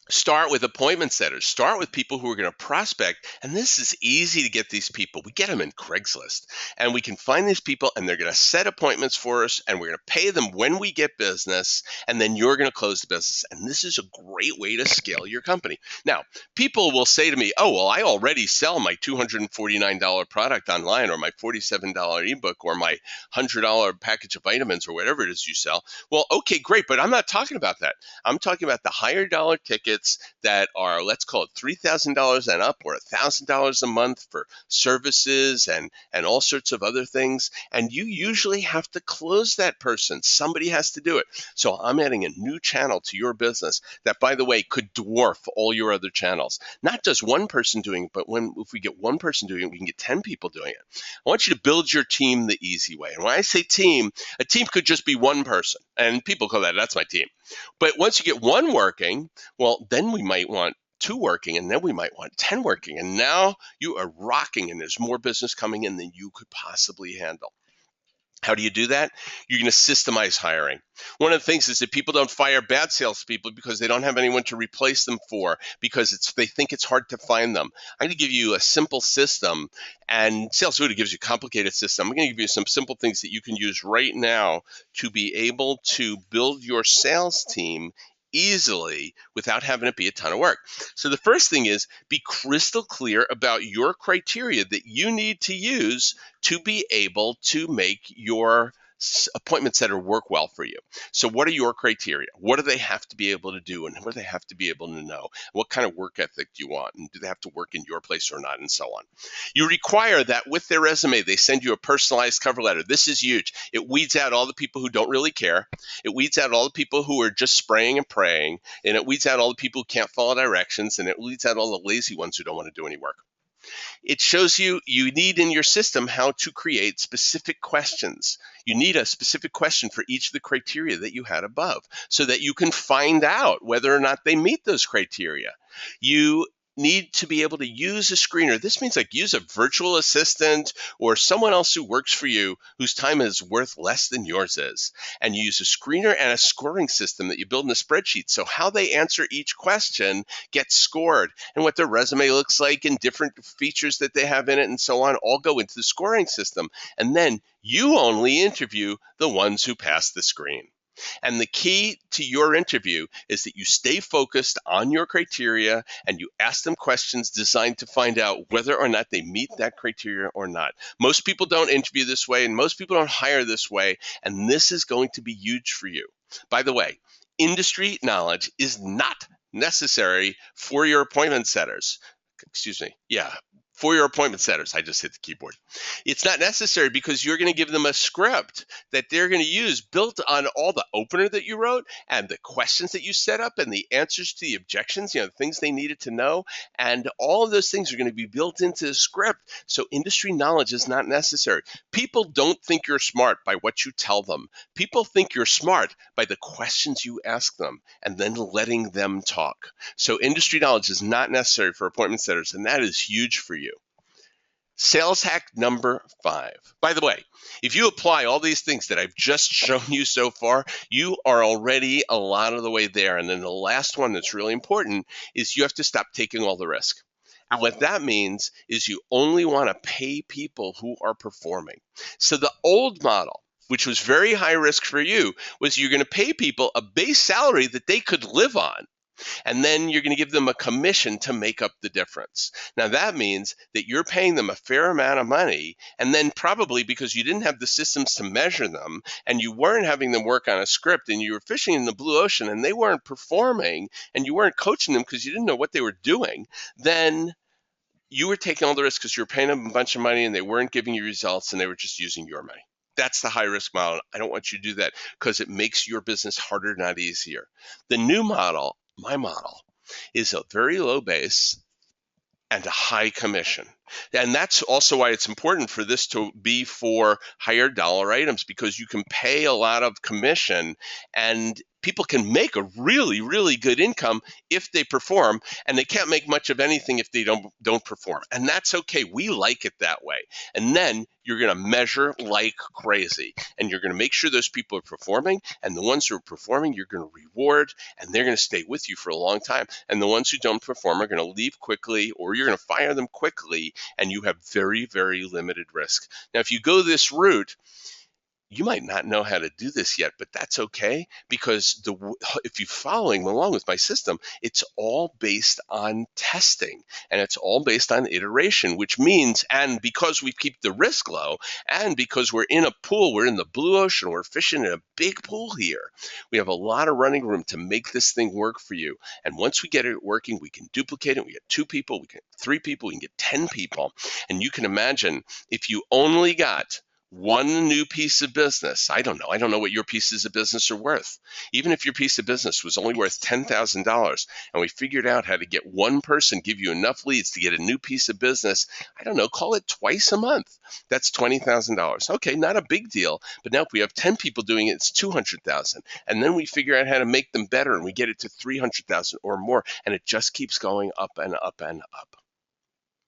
Start with appointment setters. Start with people who are going to prospect. And this is easy to get these people. We get them in Craigslist. And we can find these people, and they're going to set appointments for us, and we're going to pay them when we get business, and then you're going to close the business. And this is a great way to scale your company. Now, people will say to me, oh, well, I already sell my $249 product online, or my $47 ebook, or my $100 package of vitamins, or whatever it is you sell. Well, okay, great. But I'm not talking about that. I'm talking about the higher dollar tickets that are, let's call it $3,000 and up, or $1,000 a month for services and all sorts of other things. And you usually have to close that person. Somebody has to do it. So I'm adding a new channel to your business that, by the way, could dwarf all your other channels. Not just one person doing it, but if we get one person doing it, we can get 10 people doing it. I want you to build your team the easy way. And when I say team, a team could just be one person. And people call that's my team. But once you get one working, well, then we might want 2 working, and then we might want 10 working. And now you are rocking, and there's more business coming in than you could possibly handle. How do you do that? You're going to systemize hiring. One of the things is that people don't fire bad salespeople because they don't have anyone to replace them for, because they think it's hard to find them. I'm going to give you a simple system, and SalesVoodu gives you a complicated system. I'm going to give you some simple things that you can use right now to be able to build your sales team easily without having it be a ton of work. So the first thing is, be crystal clear about your criteria that you need to use to be able to make your appointment setter work well for you. So what are your criteria? What do they have to be able to do, and what do they have to be able to know? What kind of work ethic do you want, and do they have to work in your place or not, and so on. You require that with their resume, they send you a personalized cover letter. This is huge. It weeds out all the people who don't really care. It weeds out all the people who are just spraying and praying, and it weeds out all the people who can't follow directions, and it weeds out all the lazy ones who don't want to do any work. It shows you need in your system how to create specific questions. You need a specific question for each of the criteria that you had above, so that you can find out whether or not they meet those criteria. You need to be able to use a screener. This means like use a virtual assistant or someone else who works for you whose time is worth less than yours is. And you use a screener and a scoring system that you build in a spreadsheet. So how they answer each question gets scored, and what their resume looks like and different features that they have in it and so on all go into the scoring system. And then you only interview the ones who pass the screen. And the key to your interview is that you stay focused on your criteria and you ask them questions designed to find out whether or not they meet that criteria or not. Most people don't interview this way and most people don't hire this way, and this is going to be huge for you. By the way, industry knowledge is not necessary for your appointment setters. Excuse me. Yeah. For your appointment setters, I just hit the keyboard. It's not necessary because you're going to give them a script that they're going to use built on all the opener that you wrote and the questions that you set up and the answers to the objections, the things they needed to know. And all of those things are going to be built into the script. So industry knowledge is not necessary. People don't think you're smart by what you tell them. People think you're smart by the questions you ask them and then letting them talk. So industry knowledge is not necessary for appointment setters, and that is huge for you. Sales hack number 5. By the way, if you apply all these things that I've just shown you so far, you are already a lot of the way there. And then the last one that's really important is you have to stop taking all the risk. And what that means is you only want to pay people who are performing. So the old model, which was very high risk for you, was you're going to pay people a base salary that they could live on. And then you're going to give them a commission to make up the difference. Now, that means that you're paying them a fair amount of money, and then probably because you didn't have the systems to measure them, and you weren't having them work on a script, and you were fishing in the blue ocean, and they weren't performing, and you weren't coaching them because you didn't know what they were doing, then you were taking all the risks because you were paying them a bunch of money, and they weren't giving you results, and they were just using your money. That's the high risk model. I don't want you to do that because it makes your business harder, not easier. The new model, my model, is a very low base and a high commission. And that's also why it's important for this to be for higher dollar items, because you can pay a lot of commission and people can make a really, really good income if they perform, and they can't make much of anything if they don't perform. And that's okay. We like it that way. And then you're going to measure like crazy, and you're going to make sure those people are performing, and the ones who are performing, you're going to reward, and they're going to stay with you for a long time. And the ones who don't perform are going to leave quickly, or you're going to fire them quickly, and you have very, very limited risk. Now, if you go this route, you might not know how to do this yet, but that's okay, because if you're following along with my system, it's all based on testing and it's all based on iteration, which means, and because we keep the risk low and because we're in a pool, we're in the blue ocean, we're fishing in a big pool here, we have a lot of running room to make this thing work for you. And once we get it working, we can duplicate it. We get 2 people, we get 3 people, we can get 10 people. And you can imagine if you only got one new piece of business. I don't know what your pieces of business are worth. Even if your piece of business was only worth $10,000 and we figured out how to get one person give you enough leads to get a new piece of business, I don't know, call it twice a month. That's $20,000. Okay, not a big deal. But now if we have 10 people doing it, it's $200,000. And then we figure out how to make them better and we get it to $300,000 or more. And it just keeps going up and up and up.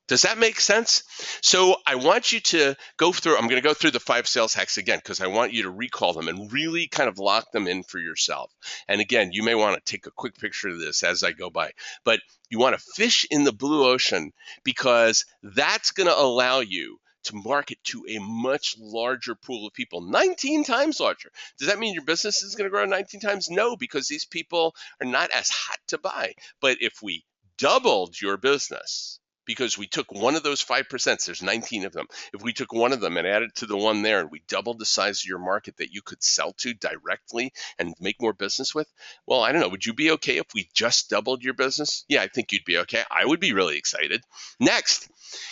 Does that make sense? So I want you to go through, I'm going to go through the 5 sales hacks again, because I want you to recall them and really kind of lock them in for yourself. And again, you may want to take a quick picture of this as I go by, but you want to fish in the blue ocean because that's going to allow you to market to a much larger pool of people, 19 times larger. Does that mean your business is going to grow 19 times? No, because these people are not as hot to buy. But if we doubled your business, because we took one of those 5%, there's 19 of them. If we took one of them and added to the one there and we doubled the size of your market that you could sell to directly and make more business with, well, I don't know. Would you be okay if we just doubled your business? Yeah, I think you'd be okay. I would be really excited. Next,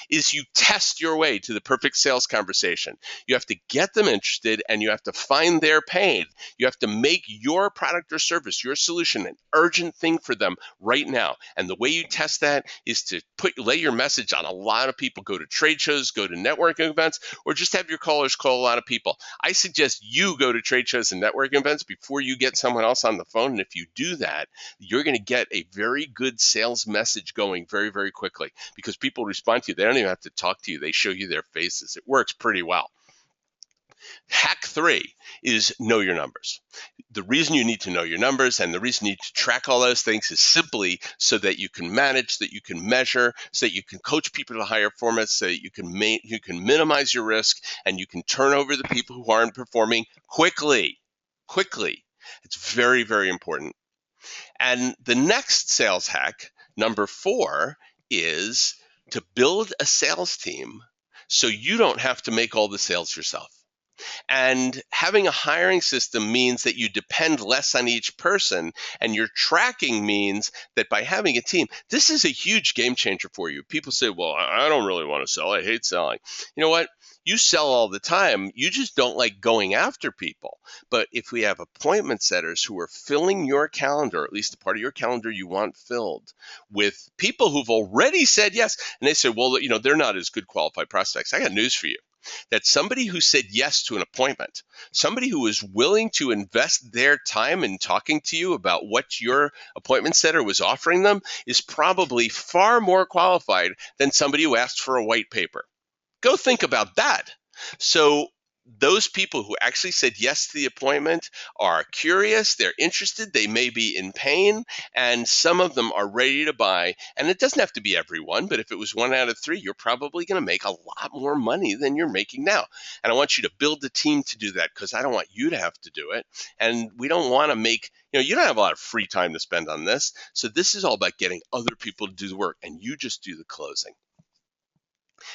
is you test your way to the perfect sales conversation. You have to get them interested and you have to find their pain. You have to make your product or service, your solution, an urgent thing for them right now. And the way you test that is to lay your message on a lot of people. Go to trade shows, go to networking events, or just have your callers call a lot of people. I suggest you go to trade shows and networking events before you get someone else on the phone. And if you do that, you're going to get a very good sales message going very, very quickly because people respond to you. They don't even have to talk to you. They show you their faces. It works pretty well. Hack 3 is know your numbers. The reason you need to know your numbers and the reason you need to track all those things is simply so that you can manage, that you can measure, so that you can coach people to higher performance, so that you can minimize your risk and you can turn over the people who aren't performing quickly. It's very, very important. And the next sales hack, number 4, is to build a sales team so you don't have to make all the sales yourself. And having a hiring system means that you depend less on each person, and your tracking means that by having a team, this is a huge game changer for you. People say, well, I don't really want to sell. I hate selling. You know what? You sell all the time. You just don't like going after people. But if we have appointment setters who are filling your calendar, or at least a part of your calendar you want filled, with people who've already said yes, and they say, well, they're not as good qualified prospects. I got news for you. That somebody who said yes to an appointment, somebody who is willing to invest their time in talking to you about what your appointment setter was offering them, is probably far more qualified than somebody who asked for a white paper. Go think about that. So those people who actually said yes to the appointment are curious, they're interested, they may be in pain, and some of them are ready to buy. And it doesn't have to be everyone, but if it was 1 out of 3, you're probably going to make a lot more money than you're making now. And I want you to build the team to do that because I don't want you to have to do it. And we don't want to make, you don't have a lot of free time to spend on this. So this is all about getting other people to do the work and you just do the closing.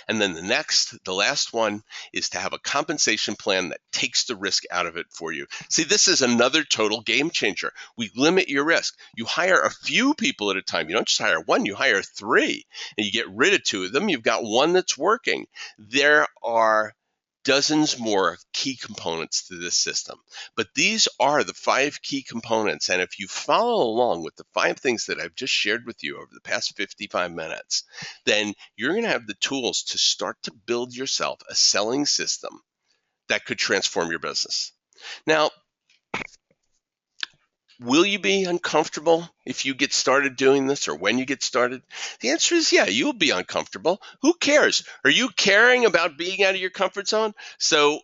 And then the last one is to have a compensation plan that takes the risk out of it for you. See, this is another total game changer. We limit your risk. You hire a few people at a time. You don't just hire one, you hire 3, and you get rid of 2 of them. You've got one that's working. There are dozens more key components to this system. But these are the 5 key components. And if you follow along with the 5 things that I've just shared with you over the past 55 minutes, then you're going to have the tools to start to build yourself a selling system that could transform your business. Now, will you be uncomfortable if you get started doing this or when you get started? The answer is yeah, you'll be uncomfortable. Who cares? Are you caring about being out of your comfort zone? So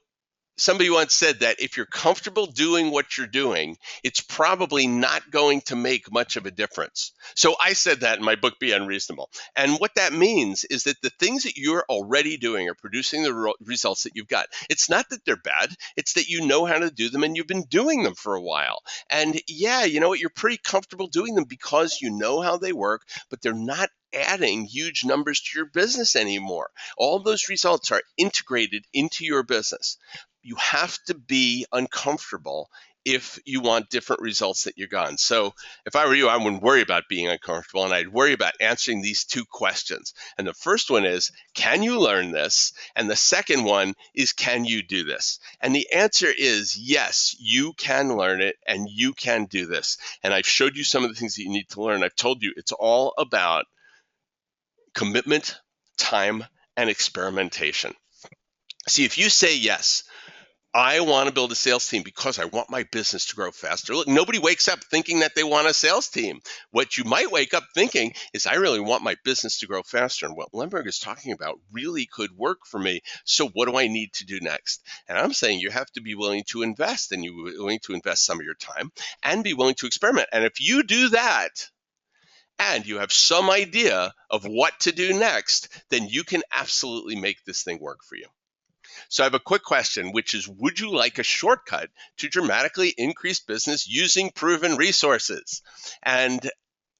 somebody once said that if you're comfortable doing what you're doing, it's probably not going to make much of a difference. So I said that in my book, Be Unreasonable. And what that means is that the things that you're already doing are producing the results that you've got. It's not that they're bad. It's that you know how to do them and you've been doing them for a while. And yeah, you know what? You're pretty comfortable doing them because you know how they work, but they're not adding huge numbers to your business anymore. All those results are integrated into your business. You have to be uncomfortable if you want different results that you're gone. So if I were you, I wouldn't worry about being uncomfortable, and I'd worry about answering these 2 questions. And the first one is, can you learn this? And the second one is, can you do this? And the answer is yes, you can learn it and you can do this. And I've showed you some of the things that you need to learn. I've told you it's all about commitment, time, and experimentation. See, if you say yes, I want to build a sales team because I want my business to grow faster. Look, nobody wakes up thinking that they want a sales team. What you might wake up thinking is, I really want my business to grow faster. And what Lemberg is talking about really could work for me. So what do I need to do next? And I'm saying you have to be willing to invest, and you're willing to invest some of your time and be willing to experiment. And if you do that, and you have some idea of what to do next, then you can absolutely make this thing work for you. So I have a quick question, which is, would you like a shortcut to dramatically increase business using proven resources? And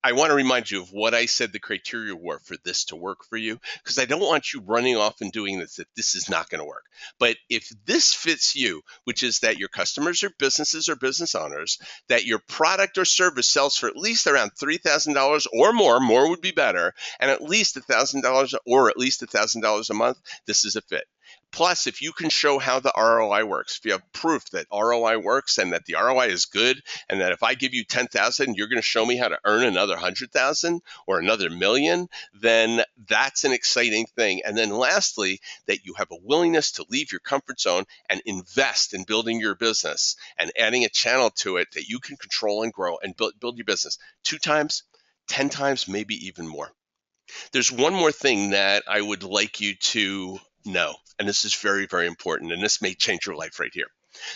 I want to remind you of what I said the criteria were for this to work for you, because I don't want you running off and doing this, that this is not going to work. But if this fits you, which is that your customers are businesses or business owners, that your product or service sells for at least around $3,000 or more would be better, and at least $1,000 or at least $1,000 a month, this is a fit. Plus, if you can show how the ROI works, if you have proof that ROI works and that the ROI is good, and that if I give you 10,000, you're going to show me how to earn another 100,000 or another million, then that's an exciting thing. And then lastly, that you have a willingness to leave your comfort zone and invest in building your business and adding a channel to it that you can control and grow and build your business 2 times, 10 times, maybe even more. There's one more thing that I would like you to know, and this is very, very important, and this may change your life right here.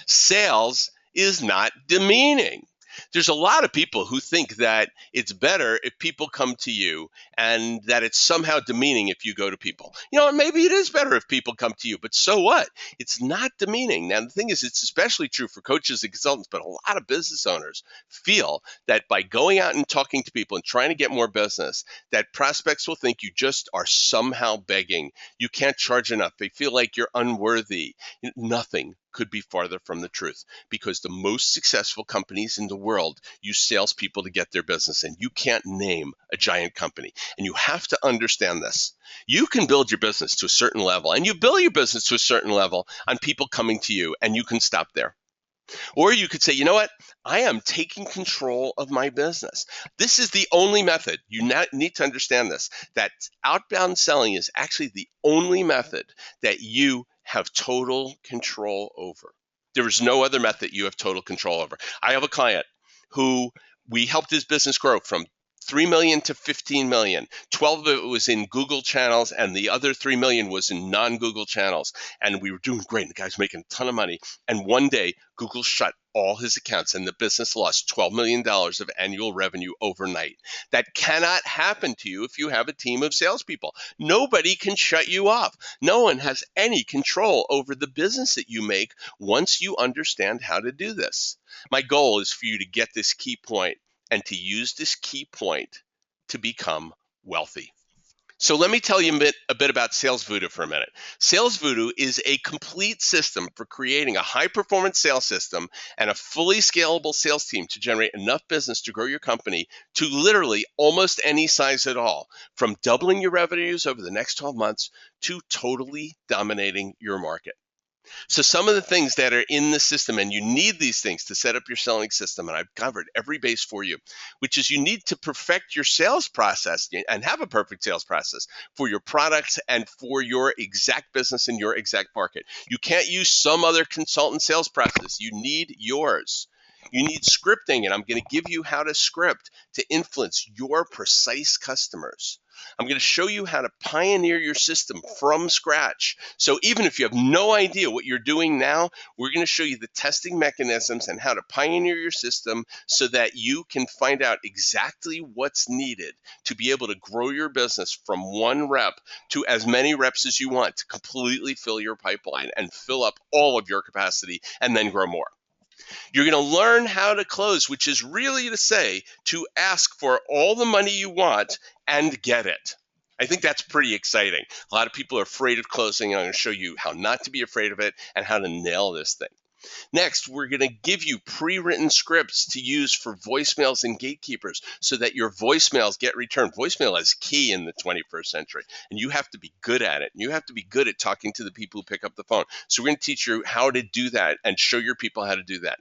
Sales is not demeaning. There's a lot of people who think that it's better if people come to you and that it's somehow demeaning if you go to people. And maybe it is better if people come to you, but so what? It's not demeaning. Now, the thing is, it's especially true for coaches and consultants, but a lot of business owners feel that by going out and talking to people and trying to get more business, that prospects will think you just are somehow begging. You can't charge enough. They feel like you're unworthy. Nothing could be farther from the truth, because the most successful companies in the world use salespeople to get their business, and you can't name a giant company. And you have to understand this. You can build your business to a certain level, and you build your business to a certain level on people coming to you, and you can stop there. Or you could say, you know what? I am taking control of my business. This is the only method. You need to understand this, that outbound selling is actually the only method that you have total control over. There is no other method you have total control over. I have a client who we helped his business grow from 3 million to 15 million. 12 of it was in Google channels, and the other 3 million was in non-Google channels. And we were doing great. The guy's making a ton of money. And one day, Google shut all his accounts, and the business lost $12 million of annual revenue overnight. That cannot happen to you if you have a team of salespeople. Nobody can shut you off. No one has any control over the business that you make once you understand how to do this. My goal is for you to get this key point and to use this key point to become wealthy. So let me tell you a bit about SalesVoodu for a minute. SalesVoodu is a complete system for creating a high-performance sales system and a fully scalable sales team to generate enough business to grow your company to literally almost any size at all, from doubling your revenues over the next 12 months to totally dominating your market. So some of the things that are in the system, and you need these things to set up your selling system, and I've covered every base for you, which is you need to perfect your sales process and have a perfect sales process for your products and for your exact business in your exact market. You can't use some other consultant sales process. You need yours. You need scripting, and I'm going to give you how to script to influence your precise customers. I'm going to show you how to pioneer your system from scratch. So even if you have no idea what you're doing now, we're going to show you the testing mechanisms and how to pioneer your system so that you can find out exactly what's needed to be able to grow your business from one rep to as many reps as you want to completely fill your pipeline and fill up all of your capacity and then grow more. You're going to learn how to close, which is really to say to ask for all the money you want and get it. I think that's pretty exciting. A lot of people are afraid of closing, and I'm going to show you how not to be afraid of it and how to nail this thing. Next, we're going to give you pre-written scripts to use for voicemails and gatekeepers so that your voicemails get returned. Voicemail is key in the 21st century, and you have to be good at it. You have to be good at talking to the people who pick up the phone. So we're going to teach you how to do that and show your people how to do that.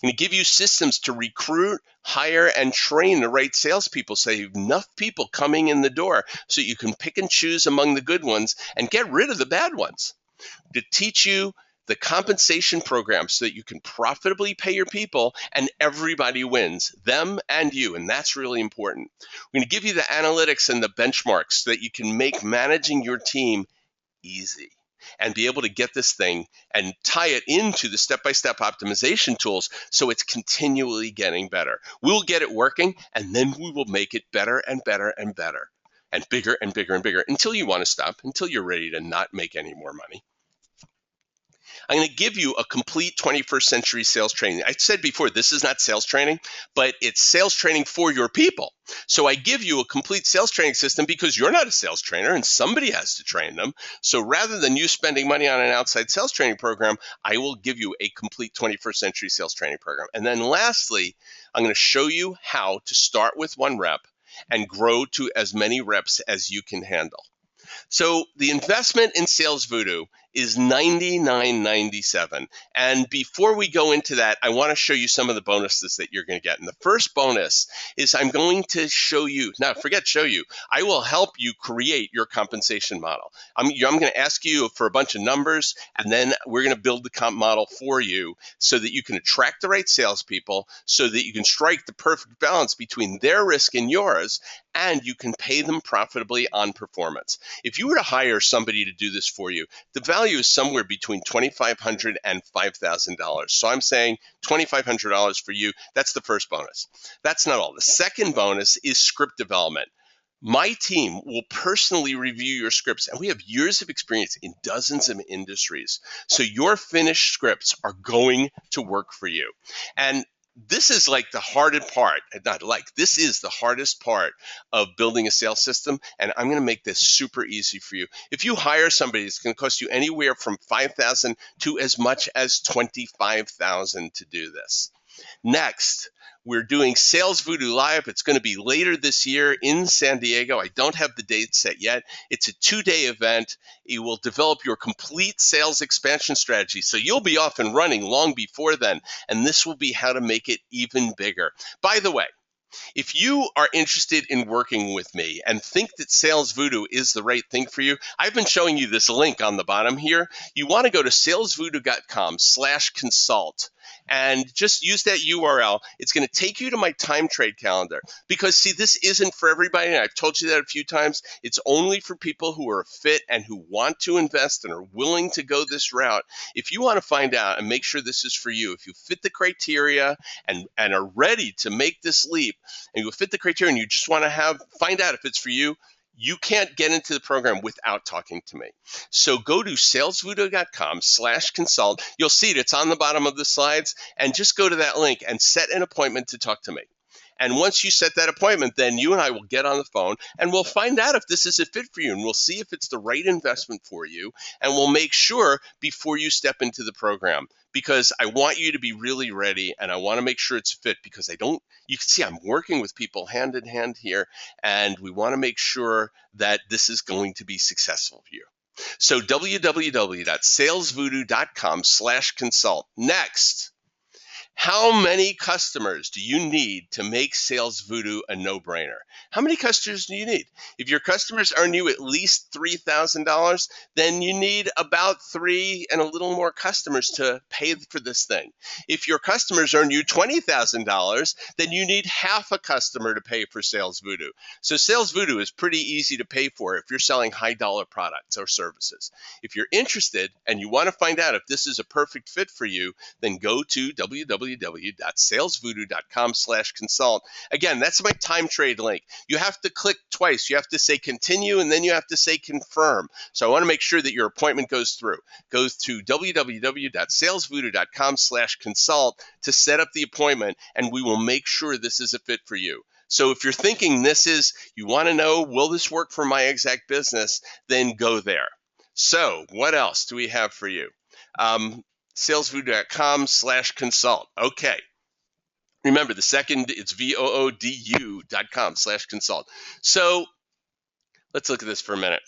I'm going to give you systems to recruit, hire, and train the right salespeople so you have enough people coming in the door so you can pick and choose among the good ones and get rid of the bad ones. To teach you the compensation program so that you can profitably pay your people and everybody wins, them and you, and that's really important. We're going to give you the analytics and the benchmarks so that you can make managing your team easy and be able to get this thing and tie it into the step-by-step optimization tools so it's continually getting better. We'll get it working, and then we will make it better and better and better and bigger and bigger and bigger until you want to stop, until you're ready to not make any more money. I'm going to give you a complete 21st century sales training. I said before, this is not sales training, but it's sales training for your people. So I give you a complete sales training system because you're not a sales trainer and somebody has to train them. So rather than you spending money on an outside sales training program, I will give you a complete 21st century sales training program. And then lastly, I'm going to show you how to start with one rep and grow to as many reps as you can handle. So the investment in SalesVoodu is $99.97. And before we go into that, I want to show you some of the bonuses that you're going to get. And the first bonus is I'm going to show you, now forget show you, I will help you create your compensation model. I'm going to ask you for a bunch of numbers, and then we're going to build the comp model for you so that you can attract the right salespeople, so that you can strike the perfect balance between their risk and yours, and you can pay them profitably on performance. If you were to hire somebody to do this for you, the value is somewhere between $2,500 and $5,000. So I'm saying $2,500 for you. That's the first bonus. That's not all. The second bonus is script development. My team will personally review your scripts, and we have years of experience in dozens of industries. So your finished scripts are going to work for you. And this is like the hardest part, this is the hardest part of building a sales system, and I'm going to make this super easy for you. If you hire somebody, it's going to cost you anywhere from $5,000 to as much as $25,000 to do this. Next, we're doing SalesVoodu Live. It's going to be later this year in San Diego. I don't have the date set yet. It's a 2-day event. It will develop your complete sales expansion strategy. So you'll be off and running long before then. And this will be how to make it even bigger. By the way, if you are interested in working with me and think that SalesVoodu is the right thing for you, I've been showing you this link on the bottom here. You want to go to salesvoodu.com/consult. And just use that URL. It's going to take you to my time trade calendar because, see, this isn't for everybody. And I've told you that a few times. It's only for people who are fit and who want to invest and are willing to go this route. If you want to find out and make sure this is for you, if you fit the criteria and are ready to make this leap, and you fit the criteria and you just want to find out if it's for you, you can't get into the program without talking to me. So go to salesvoodu.com/consult. You'll see it. It's on the bottom of the slides. And just go to that link and set an appointment to talk to me. And once you set that appointment, then you and I will get on the phone and we'll find out if this is a fit for you. And we'll see if it's the right investment for you. And we'll make sure before you step into the program, because I want you to be really ready and I want to make sure it's fit, because you can see I'm working with people hand in hand here, and we want to make sure that this is going to be successful for you. So www.salesvoodu.com/consult. Next, how many customers do you need to make SalesVoodu a no-brainer? How many customers do you need? If your customers earn you at least $3,000, then you need about 3 and a little more customers to pay for this thing. If your customers earn you $20,000, then you need half a customer to pay for SalesVoodu. So SalesVoodu is pretty easy to pay for if you're selling high-dollar products or services. If you're interested and you want to find out if this is a perfect fit for you, then go to www.salesvoodu.com/consult. Again, that's my time trade link. You have to click twice. You have to say continue, and then you have to say confirm. So I want to make sure that your appointment goes through. Go to www.salesvoodu.com/consult to set up the appointment, and we will make sure this is a fit for you. So if you're thinking you want to know, will this work for my exact business, then go there. So what else do we have for you? salesvoodu.com/consult. Okay. Remember, the second, it's VOODU.com/consult. So let's look at this for a minute.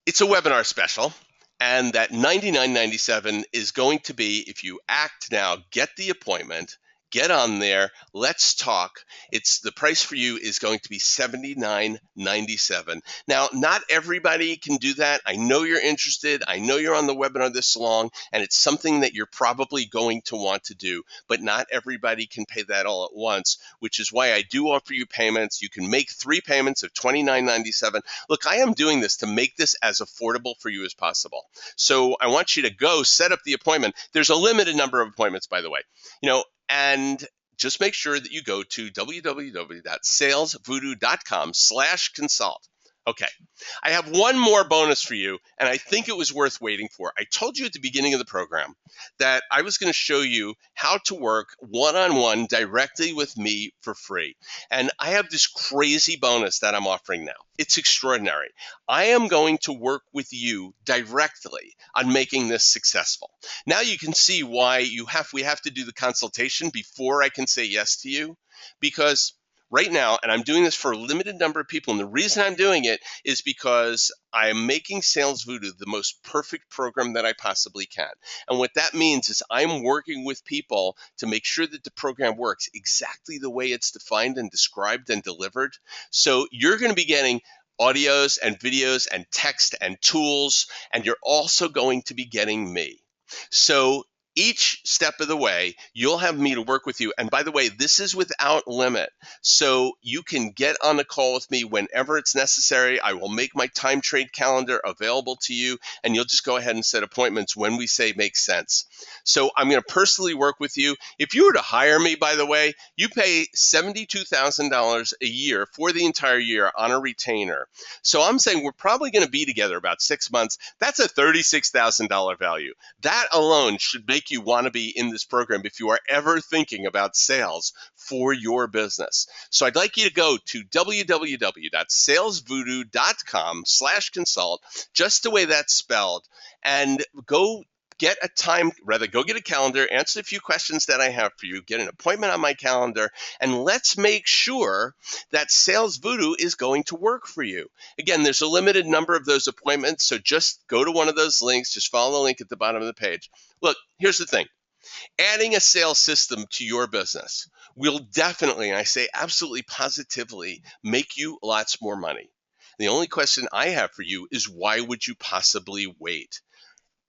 It's a webinar special, and that $99.97 is going to be, if you act now, get the appointment, get on there, let's talk. The price for you is going to be $79.97. Now, not everybody can do that. I know you're interested. I know you're on the webinar this long, and it's something that you're probably going to want to do, but not everybody can pay that all at once, which is why I do offer you payments. You can make 3 payments of $29.97. Look, I am doing this to make this as affordable for you as possible. So I want you to go set up the appointment. There's a limited number of appointments, by the way. And just make sure that you go to www.salesvoodu.com/consult. Okay. I have one more bonus for you, and I think it was worth waiting for. I told you at the beginning of the program that I was going to show you how to work one-on-one directly with me for free. And I have this crazy bonus that I'm offering now. It's extraordinary. I am going to work with you directly on making this successful. Now you can see why we have to do the consultation before I can say yes to you, because right now, and I'm doing this for a limited number of people, and the reason I'm doing it is because I'm making SalesVoodu the most perfect program that I possibly can. And what that means is I'm working with people to make sure that the program works exactly the way it's defined and described and delivered. So you're going to be getting audios and videos and text and tools, and you're also going to be getting me. So each step of the way, you'll have me to work with you. And by the way, this is without limit. So you can get on a call with me whenever it's necessary. I will make my time trade calendar available to you, and you'll just go ahead and set appointments when we say makes sense. So I'm going to personally work with you. If you were to hire me, by the way, you pay $72,000 a year for the entire year on a retainer. So I'm saying we're probably going to be together about 6 months. That's a $36,000 value. That alone should make you want to be in this program if you are ever thinking about sales for your business. So I'd like you to go to www.salesvoodoo.com/consult, just the way that's spelled, and go get a calendar, answer a few questions that I have for you, get an appointment on my calendar, and let's make sure that SalesVoodu is going to work for you. Again, there's a limited number of those appointments, so just go to one of those links, just follow the link at the bottom of the page. Look, here's the thing. Adding a sales system to your business will definitely, and I say absolutely positively, make you lots more money. The only question I have for you is, why would you possibly wait?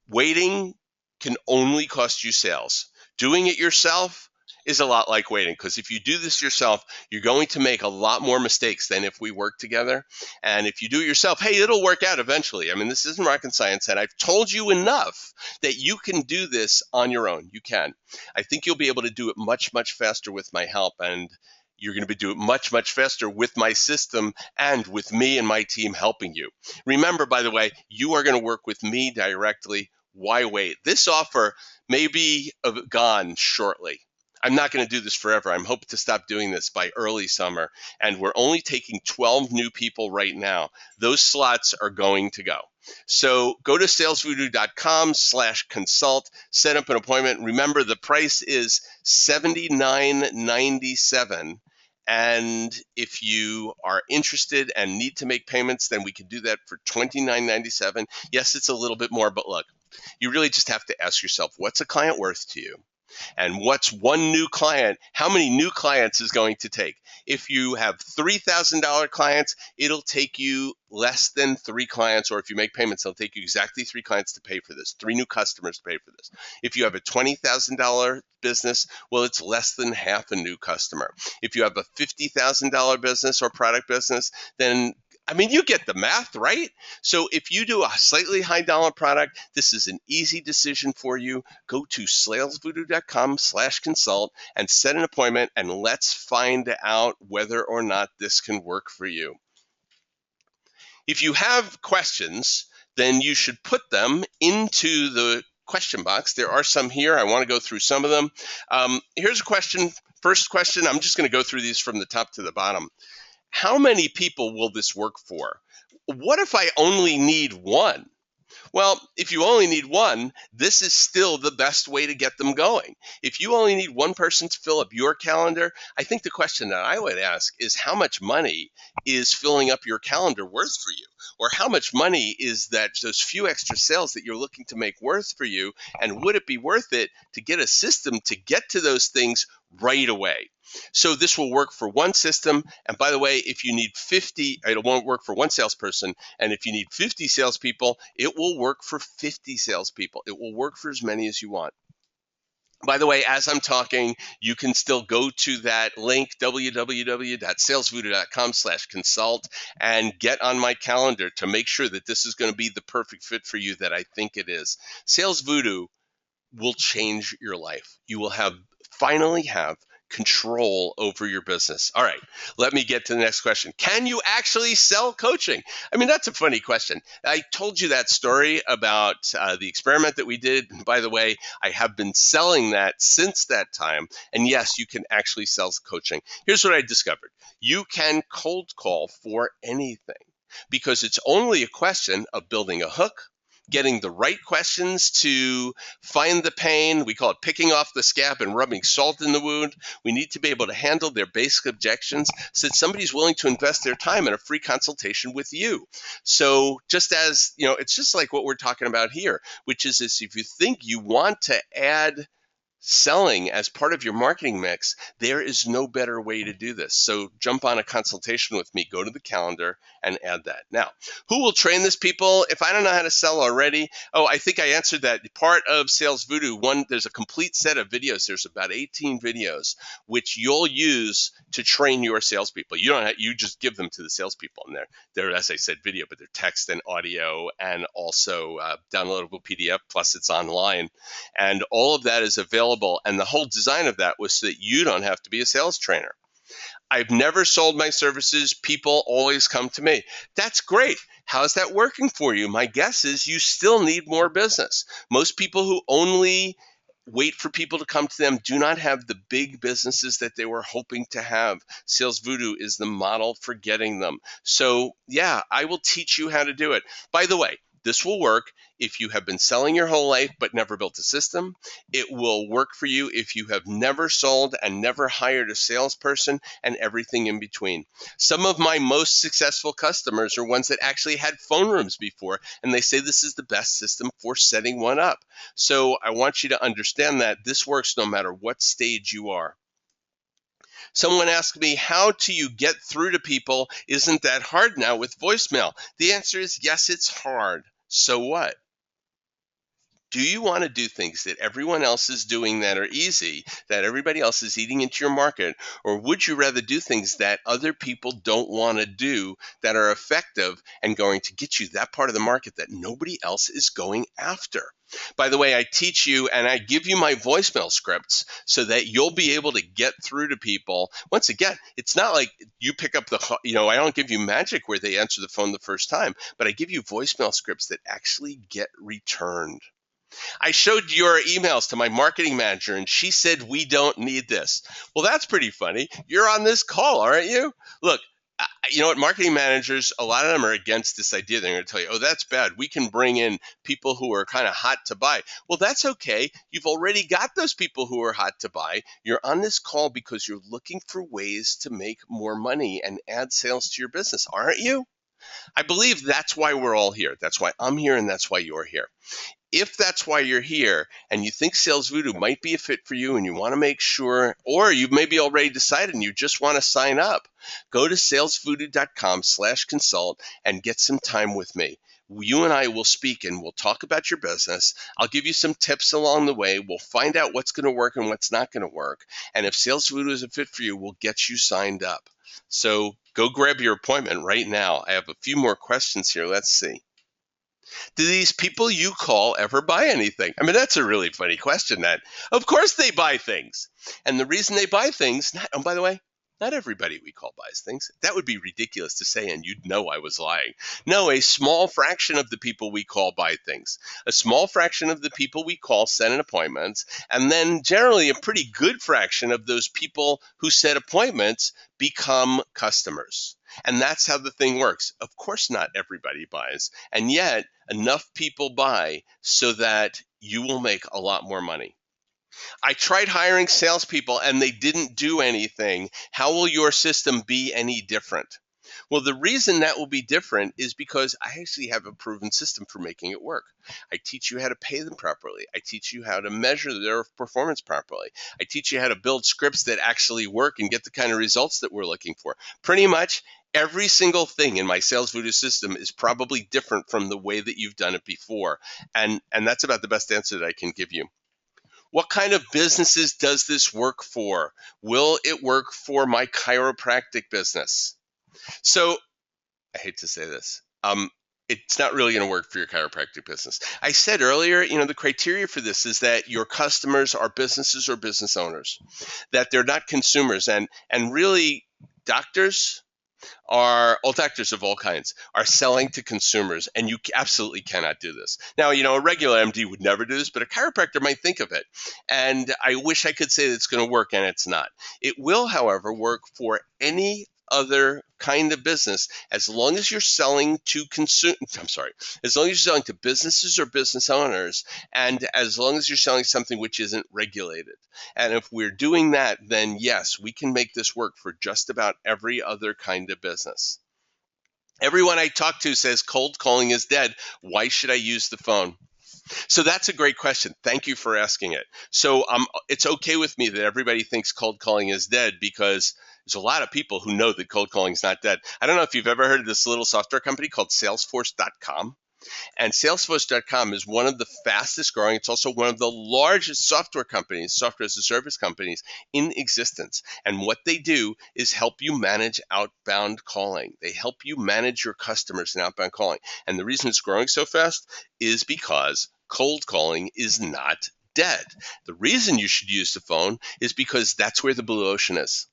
Waiting can only cost you sales. Doing it yourself is a lot like waiting, because if you do this yourself, you're going to make a lot more mistakes than if we work together. And if you do it yourself, hey, it'll work out eventually. I mean, this isn't rocket science, and I've told you enough that you can do this on your own. You can. I think you'll be able to do it much, much faster with my help, and you're going to do it much, much faster with my system and with me and my team helping you. Remember, by the way, you are going to work with me directly. Why wait? This offer may be gone shortly. I'm not going to do this forever. I'm hoping to stop doing this by early summer, and we're only taking 12 new people right now. Those slots are going to go. So go to salesvoodoo.com/consult, set up an appointment. Remember, the price is $79.97. And if you are interested and need to make payments, then we can do that for $29.97. Yes, it's a little bit more, but look, you really just have to ask yourself, what's a client worth to you? And what's one new client? How many new clients is going to take? If you have $3,000 clients, it'll take you less than 3 clients, or if you make payments, it'll take you exactly 3 clients to pay for this, 3 new customers to pay for this. If you have a $20,000 business, well, it's less than half a new customer. If you have a $50,000 business or product business, then you get the math, right? So if you do a slightly high dollar product, this is an easy decision for you. Go to salesvoodoo.com/consult and set an appointment, and let's find out whether or not this can work for you. If you have questions, then you should put them into the question box. There are some here. I want to go through some of them. Here's a question. First question, I'm just going to go through these from the top to the bottom. How many people will this work for? What if I only need one? Well, if you only need one, this is still the best way to get them going. If you only need one person to fill up your calendar, I think the question that I would ask is, how much money is filling up your calendar worth for you? Or how much money is that those few extra sales that you're looking to make worth for you? And would it be worth it to get a system to get to those things right away? So this will work for one system. And by the way, if you need 50, it won't work for one salesperson. And if you need 50 salespeople, it will work for 50 salespeople. It will work for as many as you want. By the way, as I'm talking, you can still go to that link, www.salesvoodoo.com/consult, and get on my calendar to make sure that this is going to be the perfect fit for you that I think it is. SalesVoodu will change your life. You will finally have control over your business. All right, let me get to the next question. Can you actually sell coaching? I mean, that's a funny question. I told you that story about the experiment that we did. By the way, I have been selling that since that time. And yes, you can actually sell coaching. Here's what I discovered. You can cold call for anything because it's only a question of building a hook, getting the right questions to find the pain. We call it picking off the scab and rubbing salt in the wound. We need to be able to handle their basic objections so that somebody's willing to invest their time in a free consultation with you. So just as, it's just like what we're talking about here, which is this: if you think you want to add selling as part of your marketing mix, there is no better way to do this. So jump on a consultation with me, go to the calendar and add that. Now, who will train this, people? If I don't know how to sell already, I think I answered that. Part of SalesVoodu, there's a complete set of videos. There's about 18 videos which you'll use to train your salespeople. You just give them to the salespeople, and they're, as I said, video, but they're text and audio and also downloadable PDF, plus it's online. And all of that is available. And the whole design of that was so that you don't have to be a sales trainer. I've never sold my services. People always come to me. That's great. How's that working for you? My guess is you still need more business. Most people who only wait for people to come to them do not have the big businesses that they were hoping to have. SalesVoodu is the model for getting them. So yeah, I will teach you how to do it. By the way, this will work if you have been selling your whole life but never built a system. It will work for you if you have never sold and never hired a salesperson and everything in between. Some of my most successful customers are ones that actually had phone rooms before, and they say this is the best system for setting one up. So I want you to understand that this works no matter what stage you are. Someone asked me, how do you get through to people? Isn't that hard now with voicemail? The answer is yes, it's hard. So what? Do you want to do things that everyone else is doing that are easy, that everybody else is eating into your market? Or would you rather do things that other people don't want to do that are effective and going to get you that part of the market that nobody else is going after? By the way, I teach you and I give you my voicemail scripts so that you'll be able to get through to people. Once again, it's not like you pick up I don't give you magic where they answer the phone the first time, but I give you voicemail scripts that actually get returned. I showed your emails to my marketing manager and she said, we don't need this. Well, that's pretty funny. You're on this call, aren't you? Look, you know what? Marketing managers, a lot of them are against this idea. They're going to tell you, oh, that's bad. We can bring in people who are kind of hot to buy. Well, that's okay. You've already got those people who are hot to buy. You're on this call because you're looking for ways to make more money and add sales to your business, aren't you? I believe that's why we're all here. That's why I'm here and that's why you're here. If that's why you're here and you think SalesVoodu might be a fit for you and you want to make sure, or you've maybe already decided and you just want to sign up, go to salesvoodu.com/consult and get some time with me. You and I will speak and we'll talk about your business. I'll give you some tips along the way. We'll find out what's going to work and what's not going to work. And if SalesVoodu is a fit for you, we'll get you signed up. So go grab your appointment right now. I have a few more questions here. Let's see. Do these people you call ever buy anything? I mean, that's a really funny question. Of course they buy things. And the reason they buy things, by the way, not everybody we call buys things. That would be ridiculous to say, and you'd know I was lying. No, a small fraction of the people we call buy things. A small fraction of the people we call set an appointments, and then generally a pretty good fraction of those people who set appointments become customers. And that's how the thing works. Of course, not everybody buys, and yet enough people buy so that you will make a lot more money. I tried hiring salespeople and they didn't do anything. How will your system be any different? Well, the reason that will be different is because I actually have a proven system for making it work. I teach you how to pay them properly. I teach you how to measure their performance properly. I teach you how to build scripts that actually work and get the kind of results that we're looking for. Pretty much every single thing in my SalesVoodu system is probably different from the way that you've done it before. And that's about the best answer that I can give you. What kind of businesses does this work for? Will it work for my chiropractic business? So I hate to say this. it's not really going to work for your chiropractic business. I said earlier, the criteria for this is that your customers are businesses or business owners, that they're not consumers, and really doctors doctors of all kinds are selling to consumers, and you absolutely cannot do this. Now, a regular MD would never do this, but a chiropractor might think of it. And I wish I could say that it's going to work, and it's not. It will, however, work for any other kind of business as long as you're selling to as long as you're selling to businesses or business owners, and as long as you're selling something which isn't regulated. And if we're doing that, then yes, we can make this work for just about every other kind of business. Everyone I talk to says cold calling is dead. Why should I use the phone? So that's a great question. Thank you for asking it. So it's okay with me that everybody thinks cold calling is dead, because there's a lot of people who know that cold calling is not dead. I don't know if you've ever heard of this little software company called Salesforce.com. And Salesforce.com is one of the fastest growing. It's also one of the largest software as a service companies in existence. And what they do is help you manage outbound calling. They help you manage your customers in outbound calling. And the reason it's growing so fast is because cold calling is not dead. The reason you should use the phone is because that's where the blue ocean is.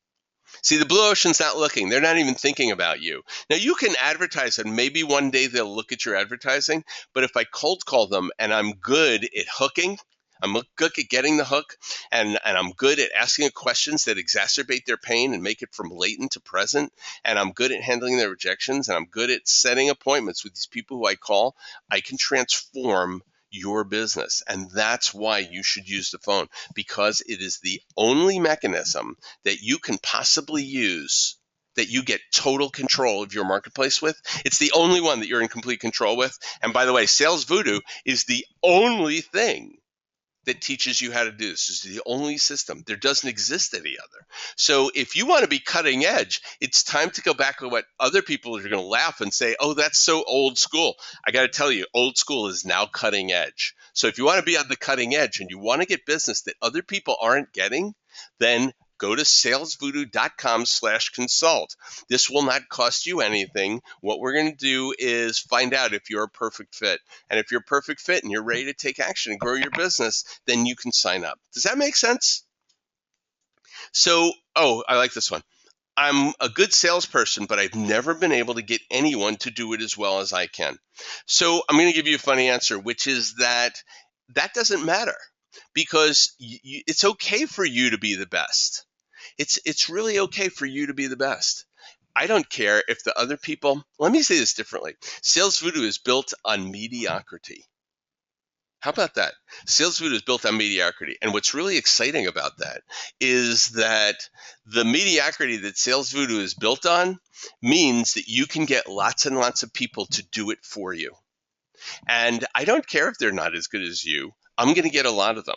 See, the blue ocean's not looking. They're not even thinking about you. Now, you can advertise, and maybe one day they'll look at your advertising. But if I cold call them and I'm good at hooking, I'm good at getting the hook, and I'm good at asking questions that exacerbate their pain and make it from latent to present, and I'm good at handling their rejections, and I'm good at setting appointments with these people who I call, I can transform your business. And that's why you should use the phone, because it is the only mechanism that you can possibly use that you get total control of your marketplace with. It's the only one that you're in complete control with. And by the way, SalesVoodu is the only thing that teaches you how to do this. It's the only system. There doesn't exist any other. So if you want to be cutting edge, it's time to go back to what other people are going to laugh and say, oh, that's so old school. I got to tell you, old school is now cutting edge. So if you want to be on the cutting edge and you want to get business that other people aren't getting, then go to salesvoodoo.com/consult. This will not cost you anything. What we're going to do is find out if you're a perfect fit. And if you're a perfect fit and you're ready to take action and grow your business, then you can sign up. Does that make sense? So, I like this one. I'm a good salesperson, but I've never been able to get anyone to do it as well as I can. So I'm going to give you a funny answer, which is that doesn't matter, because it's okay for you to be the best. It's really okay for you to be the best. I don't care if the other people, let me say this differently. SalesVoodu is built on mediocrity. How about that? SalesVoodu is built on mediocrity. And what's really exciting about that is that the mediocrity that SalesVoodu is built on means that you can get lots and lots of people to do it for you. And I don't care if they're not as good as you. I'm going to get a lot of them.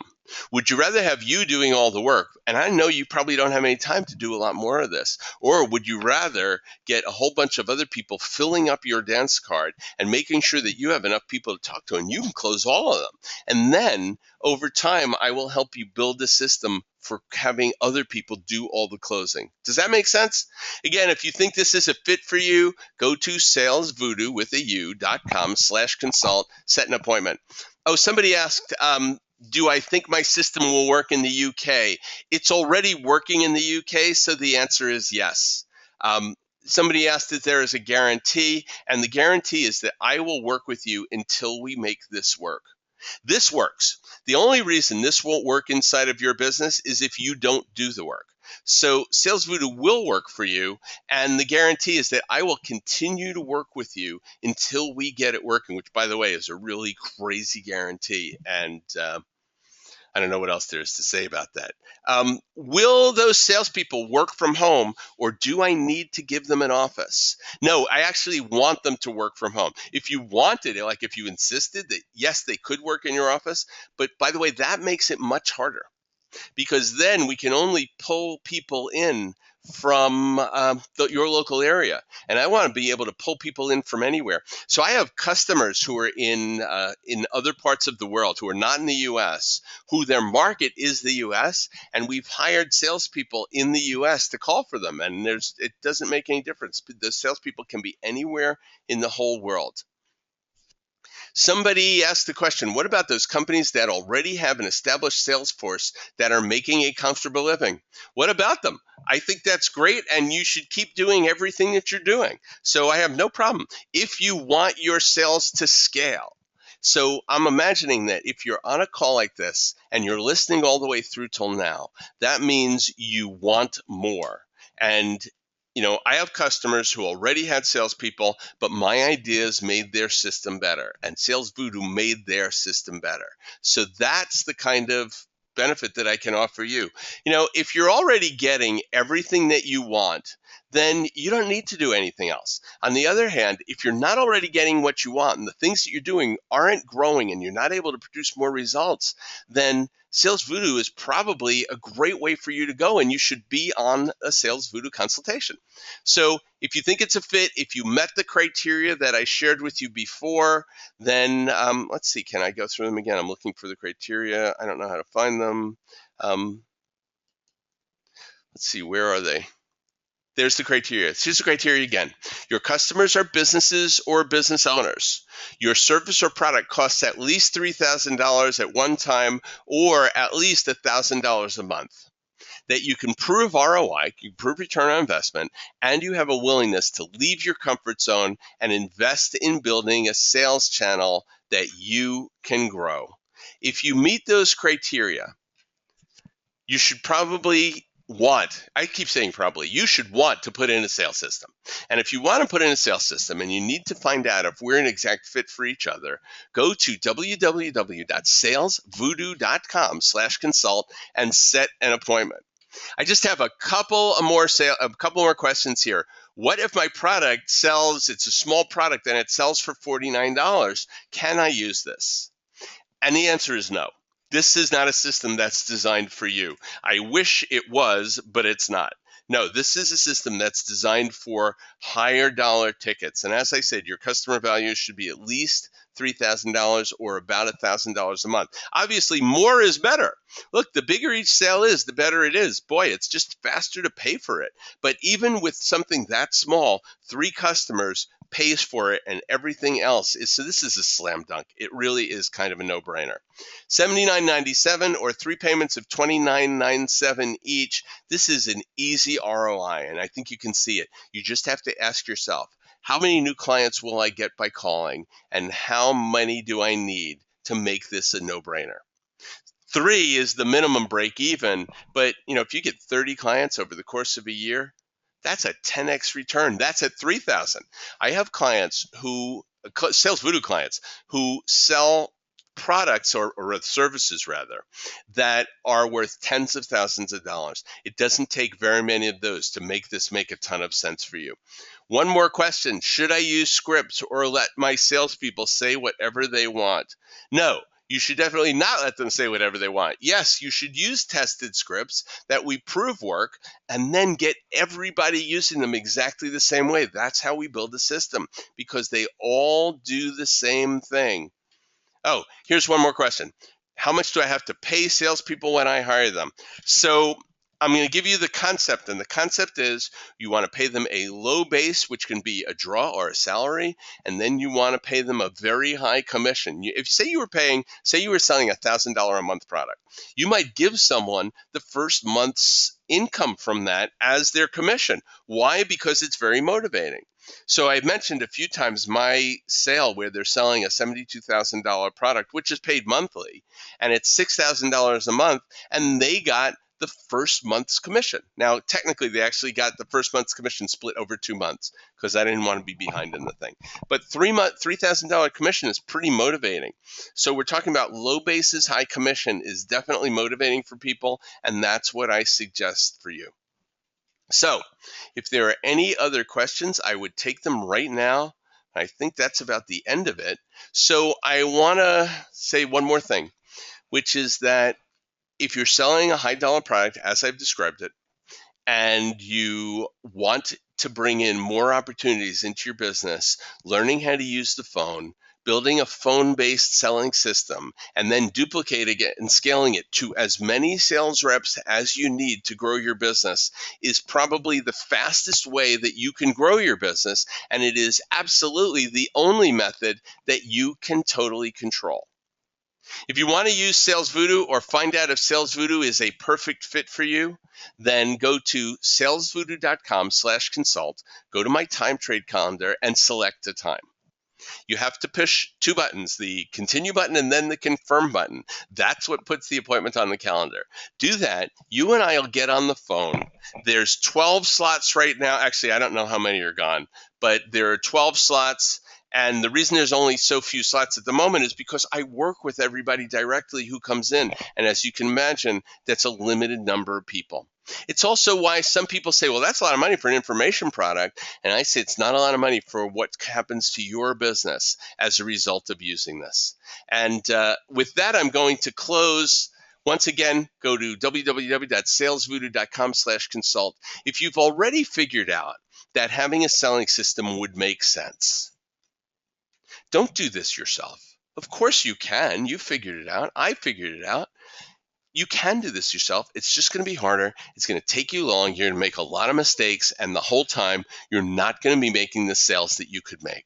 Would you rather have you doing all the work? And I know you probably don't have any time to do a lot more of this. Or would you rather get a whole bunch of other people filling up your dance card and making sure that you have enough people to talk to and you can close all of them? And then over time, I will help you build a system for having other people do all the closing. Does that make sense? Again, if you think this is a fit for you, go to salesvoodoo.com/consult, set an appointment. Oh, somebody asked, do I think my system will work in the UK? It's already working in the UK, so the answer is yes. Somebody asked if there is a guarantee, and the guarantee is that I will work with you until we make this work. This works. The only reason this won't work inside of your business is if you don't do the work. So SalesVoodu will work for you, and the guarantee is that I will continue to work with you until we get it working, which, by the way, is a really crazy guarantee. And I don't know what else there is to say about that. Will those salespeople work from home, or do I need to give them an office? No, I actually want them to work from home. If you wanted it, like if you insisted that, yes, they could work in your office, but by the way, that makes it much harder, because then we can only pull people in from your local area. And I want to be able to pull people in from anywhere. So I have customers who are in other parts of the world, who are not in the U.S., who their market is the U.S., and we've hired salespeople in the U.S. to call for them. And it doesn't make any difference. The salespeople can be anywhere in the whole world. Somebody asked the question, what about those companies that already have an established sales force that are making a comfortable living? What about them? I think that's great, and you should keep doing everything that you're doing. So I have no problem if you want your sales to scale. So I'm imagining that if you're on a call like this and you're listening all the way through till now, that means you want more. And I have customers who already had salespeople, but my ideas made their system better, and SalesVoodu made their system better. So that's the kind of benefit that I can offer you. If you're already getting everything that you want, then you don't need to do anything else. On the other hand, if you're not already getting what you want and the things that you're doing aren't growing and you're not able to produce more results, then SalesVoodu is probably a great way for you to go, and you should be on a SalesVoodu consultation. So if you think it's a fit, if you met the criteria that I shared with you before, then let's see, can I go through them again? I'm looking for the criteria. I don't know how to find them. Let's see, where are they? There's the criteria. Here's the criteria again. Your customers are businesses or business owners. Your service or product costs at least $3,000 at one time or at least $1,000 a month. That you can prove ROI, you can prove return on investment, and you have a willingness to leave your comfort zone and invest in building a sales channel that you can grow. If you meet those criteria, you should probably I keep saying probably, you should want to put in a sales system. And if you want to put in a sales system and you need to find out if we're an exact fit for each other, go to www.salesvoodu.com/consult and set an appointment. I just have a couple more questions here. What if my product sells, it's a small product and it sells for $49? Can I use this? And the answer is no. This is not a system that's designed for you. I wish it was, but it's not. No, this is a system that's designed for higher dollar tickets. And as I said, your customer value should be at least $3,000 or about $1,000 a month. Obviously, more is better. Look, the bigger each sale is, the better it is. Boy, it's just faster to pay for it. But even with something that small, 3 customers pays for it and everything else is, so this is a slam dunk. It really is kind of a no-brainer. $79.97 or 3 payments of $29.97 each. This is an easy ROI, and I think you can see it. You just have to ask yourself, how many new clients will I get by calling, and how many do I need to make this a no-brainer? 3 is the minimum break even, but if you get 30 clients over the course of a year, that's a 10x return. That's at 3,000. I have clients SalesVoodu clients who sell products or services rather that are worth tens of thousands of dollars. It doesn't take very many of those to make this make a ton of sense for you. One more question. Should I use scripts or let my salespeople say whatever they want? No. You should definitely not let them say whatever they want. Yes, you should use tested scripts that we prove work and then get everybody using them exactly the same way. That's how we build the system, because they all do the same thing. Oh, here's one more question. How much do I have to pay salespeople when I hire them? So I'm going to give you the concept, and the concept is you want to pay them a low base, which can be a draw or a salary, and then you want to pay them a very high commission. If say you were selling a $1,000 a month product, you might give someone the first month's income from that as their commission. Why? Because it's very motivating. So I've mentioned a few times my sale where they're selling a $72,000 product, which is paid monthly, and it's $6,000 a month, and they got the first month's commission. Now, technically, they actually got the first month's commission split over 2 months because I didn't want to be behind in the thing. But $3,000 commission is pretty motivating. So we're talking about low bases, high commission is definitely motivating for people, and that's what I suggest for you. So if there are any other questions, I would take them right now. I think that's about the end of it. So I want to say one more thing, which is that if you're selling a high dollar product, as I've described it, and you want to bring in more opportunities into your business, learning how to use the phone, building a phone-based selling system and then duplicating it and scaling it to as many sales reps as you need to grow your business is probably the fastest way that you can grow your business, and it is absolutely the only method that you can totally control. If you want to use SalesVoodu or find out if SalesVoodu is a perfect fit for you, then go to salesvoodoo.com/consult, go to my time trade calendar, and select a time. You have to push two buttons, the continue button and then the confirm button. That's what puts the appointment on the calendar. Do that. You and I will get on the phone. There's 12 slots right now. Actually, I don't know how many are gone, but there are 12 slots. And the reason there's only so few slots at the moment is because I work with everybody directly who comes in. And as you can imagine, that's a limited number of people. It's also why some people say, well, that's a lot of money for an information product. And I say it's not a lot of money for what happens to your business as a result of using this. And with that, I'm going to close. Once again, go to www.salesvoodoo.com/consult. If you've already figured out that having a selling system would make sense, don't do this yourself. Of course you can. You figured it out. I figured it out. You can do this yourself. It's just going to be harder. It's going to take you long. You're going to make a lot of mistakes. And the whole time, you're not going to be making the sales that you could make.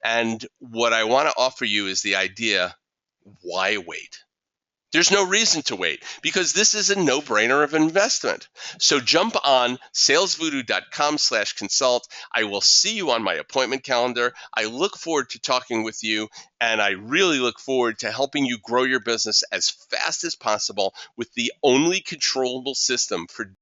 And what I want to offer you is the idea, why wait? There's no reason to wait because this is a no-brainer of investment. So jump on salesvoodoo.com/consult. I will see you on my appointment calendar. I look forward to talking with you, and I really look forward to helping you grow your business as fast as possible with the only controllable system for